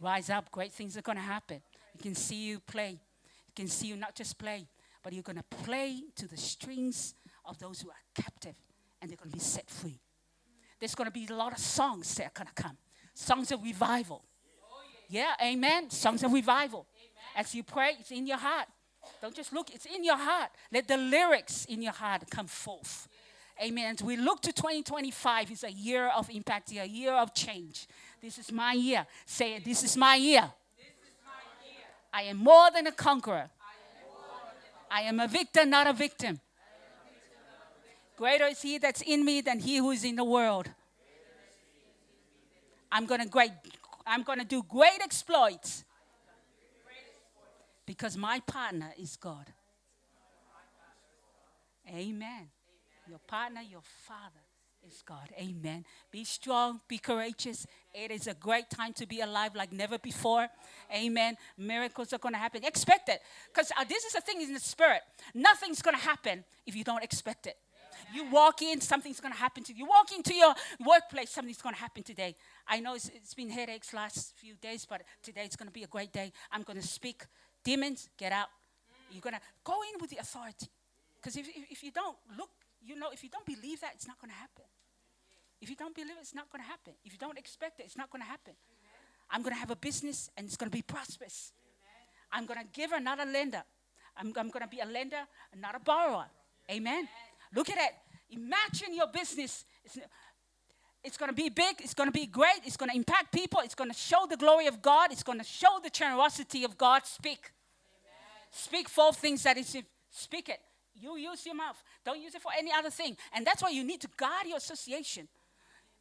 Rise up. Great things are going to happen. You can see you play. You can see you not just play, but you're going to play to the strings of those who are captive, and they're going to be set free. There's going to be a lot of songs that are going to come. Songs of revival. Yeah, amen. Songs of revival. As you pray, it's in your heart. Don't just look, it's in your heart. Let the lyrics in your heart come forth. Amen. As we look to 2025, it's a year of impact, a year of change. This is my year. Say it, this is my year. I am more than a conqueror. I am a victor, not a victim. Greater is He that's in me than he who is in the world. I'm going to do great exploits. Because my partner is God. Amen. Your partner, your Father is God. Amen. Be strong, be courageous. It is a great time to be alive like never before. Amen. Miracles are going to happen. Expect it. Because this is the thing in the spirit. Nothing's going to happen if you don't expect it. You walk in, something's going to happen to you. You walk into your workplace, something's going to happen today. I know it's been headaches last few days, but today it's going to be a great day. I'm going to speak. Demons, get out. You're going to go in with the authority. Because if you don't look, if you don't believe that, it's not going to happen. If you don't believe it, it's not going to happen. If you don't expect it, it's not going to happen. I'm going to have a business and it's going to be prosperous. I'm going to give another lender. I'm going to be a lender, not a borrower. Amen. Look at it. Imagine your business. It's going to be big. It's going to be great. It's going to impact people. It's going to show the glory of God. It's going to show the generosity of God. Speak. Amen. Speak forth things that is, speak it. You use your mouth. Don't use it for any other thing. And that's why you need to guard your association.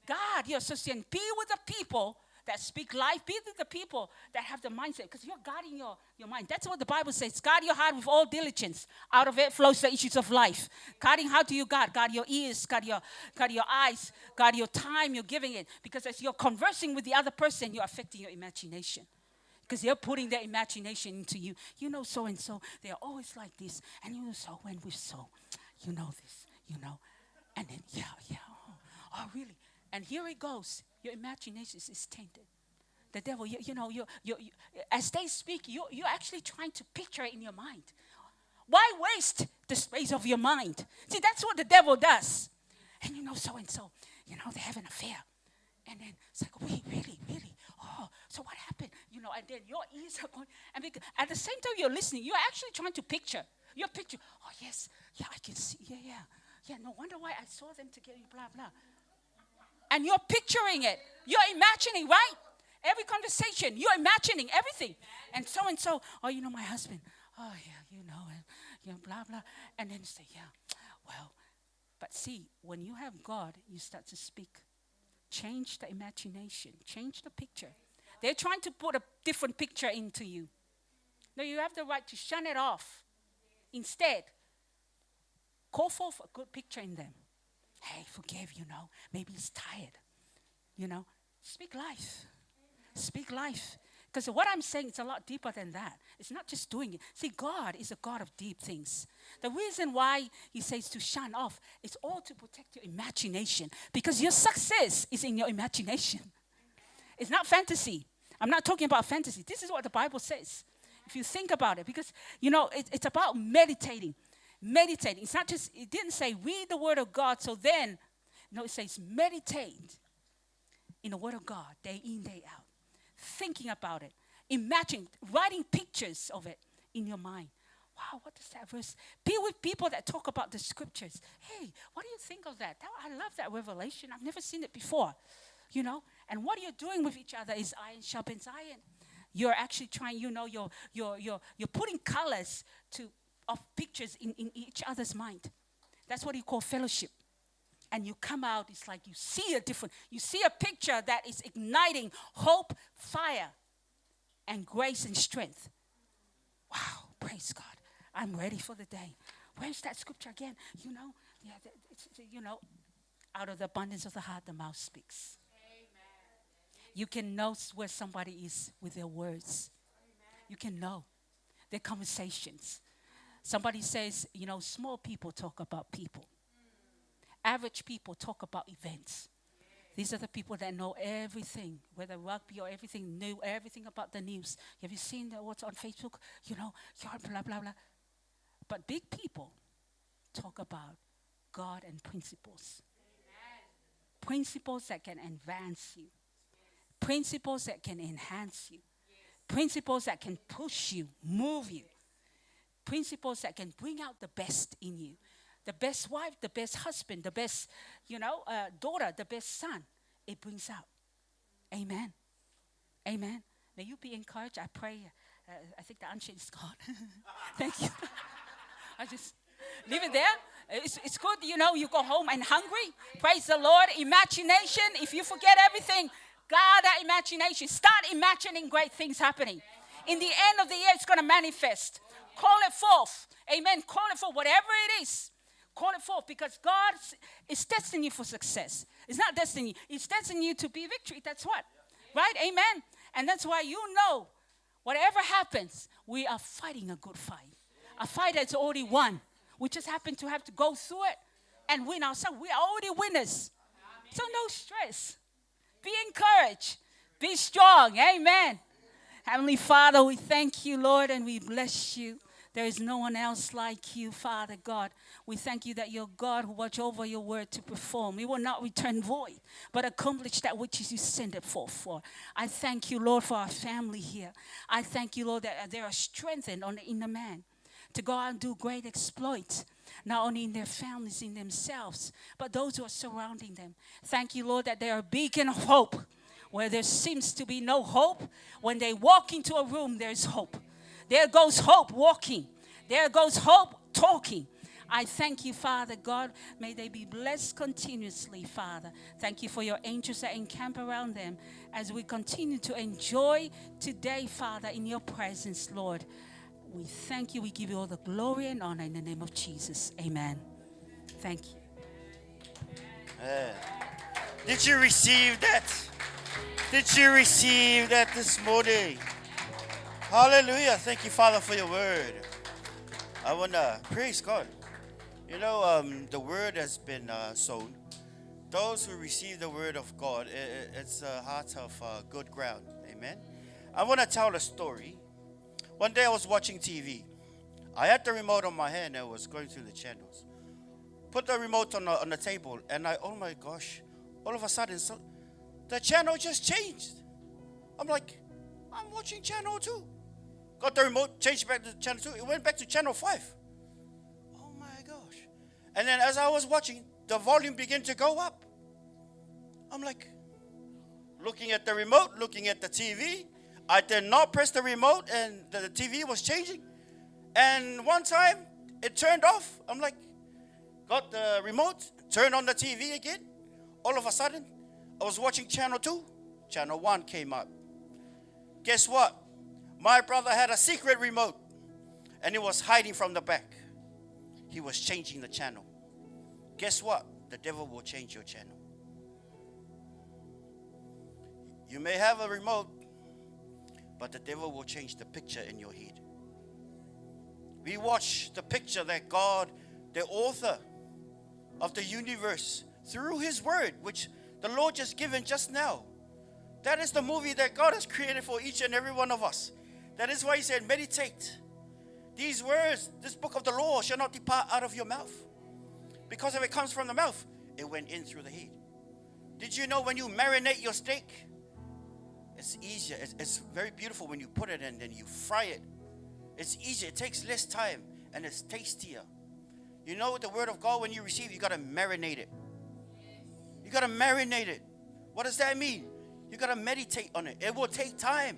Guard your association. Be with the people that speak life. Be with the people that have the mindset. Because you're guarding your mind. That's what the Bible says. Guard your heart with all diligence. Out of it flows the issues of life. Guarding, how do you guard? Guard your ears. Guard your eyes. Guard your time you're giving it. Because as you're conversing with the other person, you're affecting your imagination. Because they're putting their imagination into you. You know so-and-so. They're always like this. And you know, so when we sow, you know this, you know. And then, oh really? And here it goes. Your imagination is tainted. The devil, you as they speak, you're actually trying to picture it in your mind. Why waste the space of your mind? See, that's what the devil does. And you know, so-and-so, you know, they have an affair. And then it's like, wait, really? Oh, so what happened? You know, and then your ears are going. And at the same time you're listening, you're actually trying to picture. You're picturing, oh, yes, yeah, I can see, yeah, no wonder why I saw them together, blah, blah. And you're picturing it. You're imagining, right? Every conversation, you're imagining everything. And so, oh, you know, my husband. Oh, yeah, you know, and you know, blah, blah. And then you say, yeah, well. But see, when you have God, you start to speak. Change the imagination. Change the picture. They're trying to put a different picture into you. No, you have the right to shun it off. Instead, call forth a good picture in them. Hey, forgive, you know. Maybe he's tired. You know, speak life. Speak life. Because what I'm saying is a lot deeper than that. It's not just doing it. See, God is a God of deep things. The reason why he says to shun off is all to protect your imagination. Because your success is in your imagination. It's not fantasy. I'm not talking about fantasy. This is what the Bible says. If you think about it. Because, you know, it's about meditating. Meditating. It's not just, it didn't say read the word of God, so then, no, it says meditate in the word of God, day in, day out. Thinking about it. Imagine, writing pictures of it in your mind. Wow, what does that verse? Be with people that talk about the scriptures. Hey, what do you think of that? I love that revelation. I've never seen it before. You know? And what you're doing with each other is iron sharpens iron. You're actually trying, you know, you're putting colors of pictures in each other's mind. That's what you call fellowship. And you come out, it's like you see a picture that is igniting hope, fire, and grace and strength. Wow, praise God. I'm ready for the day. Where's that scripture again? You know, you know, out of the abundance of the heart, the mouth speaks. Amen. You can know where somebody is with their words. Amen. You can know their conversations. Somebody says, you know, small people talk about people. Average people talk about events. These are the people that know everything, whether rugby or everything, knew everything about the news. Have you seen what's on Facebook? You know, blah, blah, blah. But big people talk about God and principles. Amen. Principles that can advance you. Principles that can enhance you. Principles that can push you, move you. Principles that can bring out the best in you. The best wife, the best husband, the best, daughter, the best son. It brings out. Amen. Amen. May you be encouraged. I pray. I think the unshade is gone. Thank you. I just leave it there. It's good, you know, you go home and hungry. Praise the Lord. Imagination. If you forget everything, guard that imagination. Start imagining great things happening. In the end of the year, it's going to manifest. Call it forth. Amen. Call it forth. Whatever it is. Call it forth, because God is destined you for success. It's not destined you. It's destined you to be victory. That's what. Right? Amen. And that's why you know, whatever happens, we are fighting a good fight. A fight that's already won. We just happen to have to go through it and win ourselves. We are already winners. So no stress. Be encouraged. Be strong. Amen. Heavenly Father, we thank you, Lord, and we bless you. There is no one else like you, Father God. We thank you that you're God who watch over your word to perform. It will not return void, but accomplish that which you send it forth for. I thank you, Lord, for our family here. I thank you, Lord, that they are strengthened on the inner man to go out and do great exploits. not only in their families, in themselves, but those who are surrounding them. Thank you, Lord, that they are a beacon of hope. Where there seems to be no hope, when they walk into a room, there's hope. There goes hope walking. There goes hope talking. I thank you, Father God. May they be blessed continuously, Father. Thank you for your angels that encamp around them as we continue to enjoy today, Father, in your presence, Lord. We thank you. We give you all the glory and honor in the name of Jesus. Amen. Thank you. Did you receive that? Did you receive that this morning? Hallelujah. Thank you, Father, for your word. I want to praise God. You know, the word has been sown. Those who receive the word of God, it's a heart of good ground. Amen. I want to tell a story. One day I was watching TV. I had the remote on my hand and I was going through the channels. Put the remote on the table and oh my gosh, all of a sudden, the channel just changed. I'm like, I'm watching channel 2. Got the remote, changed back to channel 2. It went back to channel 5. Oh my gosh. And then as I was watching, the volume began to go up. I'm like, looking at the remote, looking at the TV. I did not press the remote and the TV was changing. And one time, it turned off. I'm like, got the remote, turned on the TV again. All of a sudden, I was watching channel 2. Channel 1 came up. Guess what? My brother had a secret remote. And it was hiding from the back. He was changing the channel. Guess what? The devil will change your channel. You may have a remote, but the devil will change the picture in your head. We watch the picture that God, the author of the universe, through his word, which the Lord just given just now. That is the movie that God has created for each and every one of us. That is why he said, meditate. These words, this book of the law shall not depart out of your mouth. Because if it comes from the mouth, it went in through the head. Did you know when you marinate your steak, it's easier. It's very beautiful when you put it in, then you fry it. It's easier. It takes less time and it's tastier. You know the word of God, when you receive, you got to marinate it. You got to marinate it. What does that mean? You got to meditate on it. It will take time.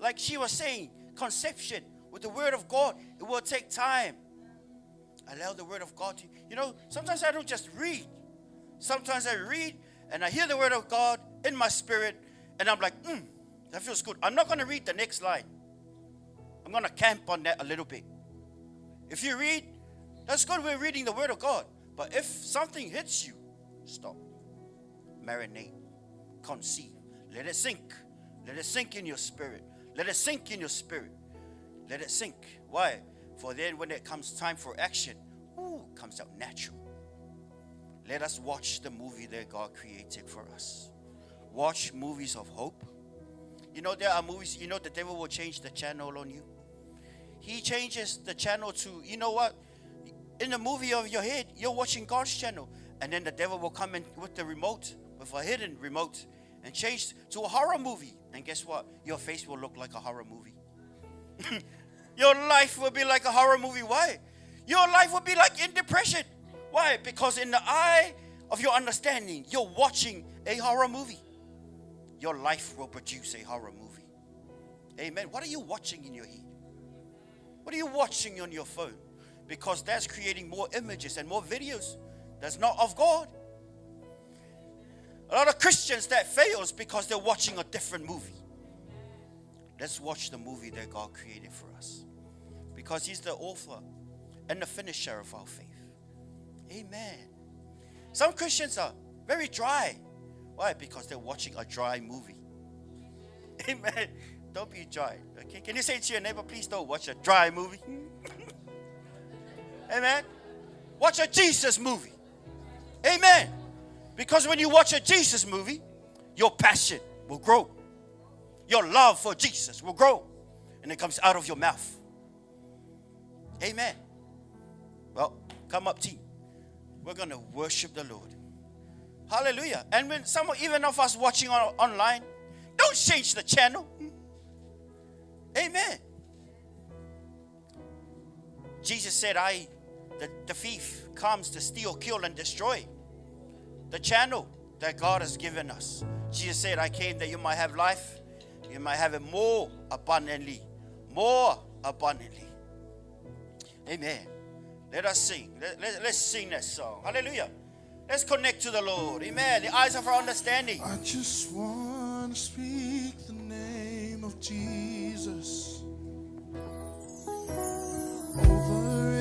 Like she was saying, conception with the word of God, it will take time. Allow the word of God to, you know, sometimes I don't just read. Sometimes I read and I hear the word of God in my spirit and I'm like, that feels good. I'm not going to read the next line. I'm going to camp on that a little bit. If you read, that's good. We're reading the word of God. But if something hits you, stop. Marinate. Conceive. Let it sink. Let it sink in your spirit. Let it sink in your spirit. Let it sink. Why? For then when it comes time for action, it comes out natural. Let us watch the movie that God created for us. Watch movies of hope. You know, there are movies, you know, the devil will change the channel on you. He changes the channel to, you know what? In the movie of your head, you're watching God's channel. And then the devil will come in with the remote, with a hidden remote, and change to a horror movie. And guess what? Your face will look like a horror movie. Your life will be like a horror movie. Why? Your life will be like in depression. Why? Because in the eye of your understanding, you're watching a horror movie. Your life will produce a horror movie. Amen. What are you watching in your head? What are you watching on your phone? Because that's creating more images and more videos that's not of God. A lot of Christians that fails because they're watching a different movie. Let's watch the movie that God created for us. Because he's the author and the finisher of our faith. Amen. Some Christians are very dry. Why? Because they're watching a dry movie. Amen. Don't be dry. Okay? Can you say to your neighbor, please don't watch a dry movie? Amen. Watch a Jesus movie. Amen. Because when you watch a Jesus movie, your passion will grow. Your love for Jesus will grow. And it comes out of your mouth. Amen. Well, come up, team. We're going to worship the Lord. Hallelujah. And when even of us watching online, don't change the channel. Amen. Jesus said, I the thief comes to steal, kill, and destroy. The channel that God has given us. Jesus said, I came that you might have life, you might have it more abundantly. More abundantly. Amen. Let us sing. Let's sing that song. Hallelujah. Let's connect to the Lord. Amen. The eyes of our understanding. I just want to speak the name of Jesus over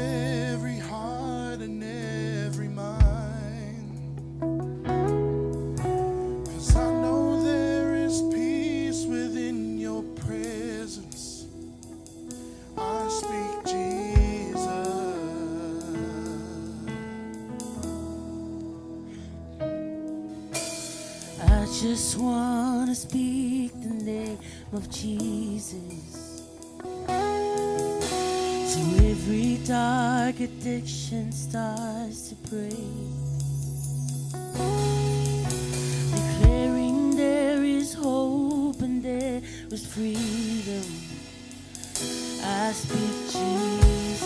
every heart and every mind. 'Cause I know there is peace within your presence. I speak Jesus. I just want to speak the name of Jesus so every dark addiction starts to break, declaring there is hope and there is freedom. I speak Jesus.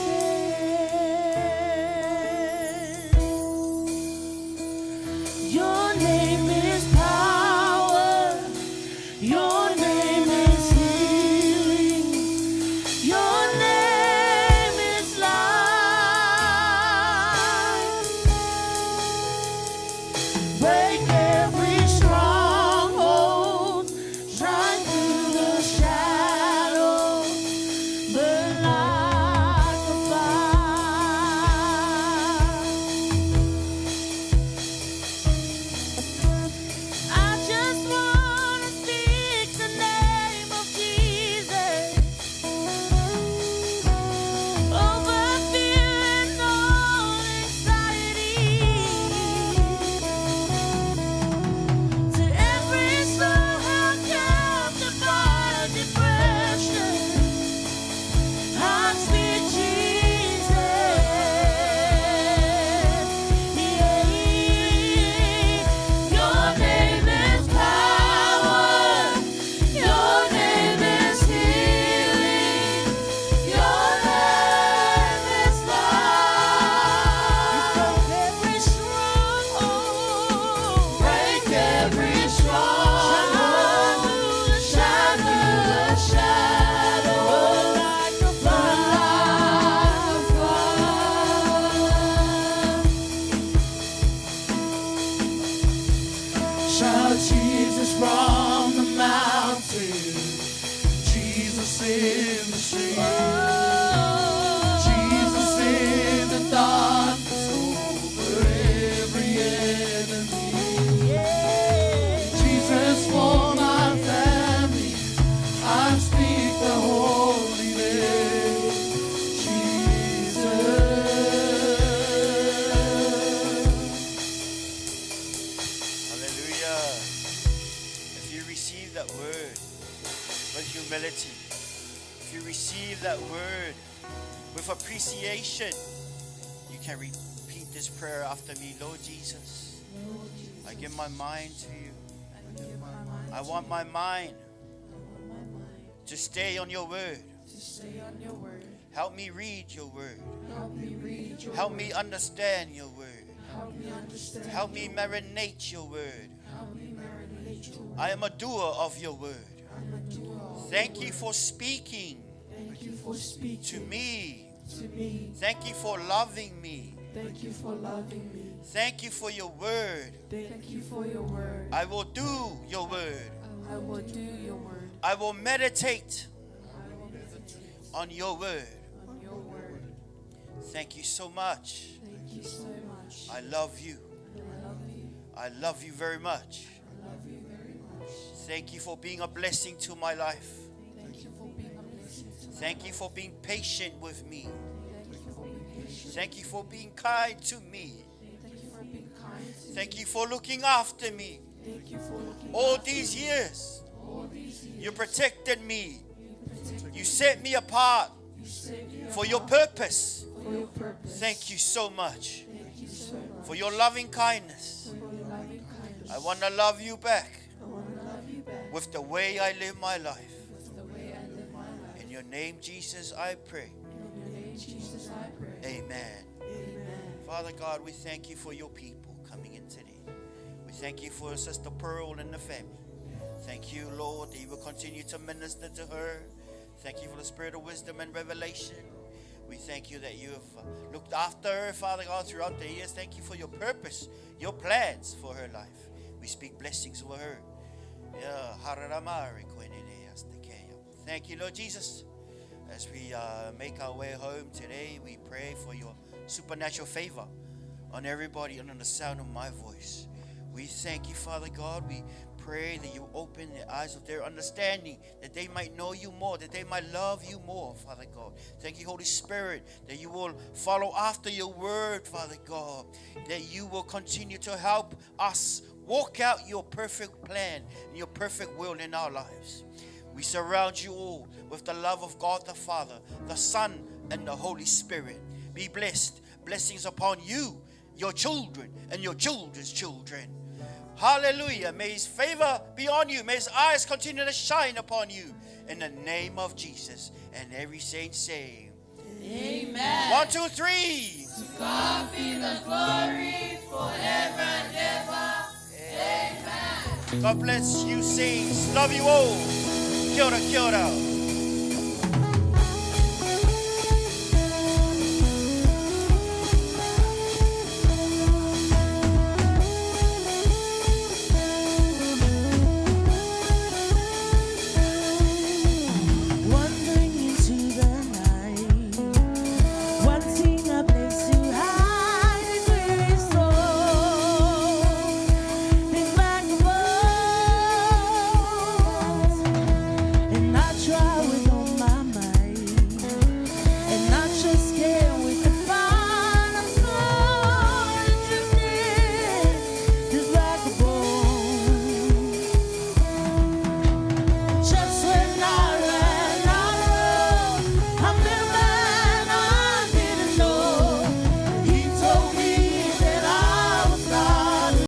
Your name is power. Your name is healing. Your name is life. Break every stronghold. Shine through the shadows. Burn like a fire. I just want to speak the name of Jesus over fear and all anxiety. To every soul held captive by depression, I speak Jesus. Yeah. Your name is power. Your name is healing. Your name is life. Every stronghold. Break every stronghold. Shine through the shadows. Like a fire. Shout Jesus from the mountain, Jesus in the street, Jesus in the darkness over every enemy, Jesus for my family. I speak the holy name, Jesus. Hallelujah. If you receive that word with humility, if you receive that word with appreciation, you can repeat this prayer after me. Lord Jesus, I give my mind to you. I want my mind to stay on your word. Help me read your word. Help me understand your word. Help me marinate your word. I am a doer of your word. Thank you for speaking to me. Thank you for loving me. Thank you for your word. I will do your word. I will meditate on your word. Thank you so much. I love you. I love you very much. Thank you for being a blessing to my life. Thank you for being patient with me. Thank you for being kind to me. Thank you for looking after me. All these years, you protected me. You set me apart for your purpose. Thank you so much for your loving kindness. I want to love you back with the way I live my life. In your name, Jesus, I pray. Amen. Father God, we thank you for your people coming in today. We thank you for Sister Pearl and the family. Thank you, Lord, that you will continue to minister to her. Thank you for the spirit of wisdom and revelation. We thank you that you have looked after her, Father God, throughout the years. Thank you for your purpose, your plans for her life. We speak blessings over her. Thank you, Lord Jesus. As we make our way home today, we pray for your supernatural favor on everybody under the sound of my voice. We thank you, Father God. We pray that you open the eyes of their understanding, that they might know you more, that they might love you more, Father God. Thank you, Holy Spirit, that you will follow after your word, Father God, that you will continue to help us walk out your perfect plan and your perfect will in our lives. We surround you all with the love of God the Father, the Son, and the Holy Spirit. Be blessed. Blessings upon you, your children, and your children's children. Hallelujah. May his favor be on you. May his eyes continue to shine upon you. In the name of Jesus. And every saint say, Amen. 1, 2, 3. To God be the glory forever and ever. Amen. God bless you, saints. Love you all. Kia ora, kia ora.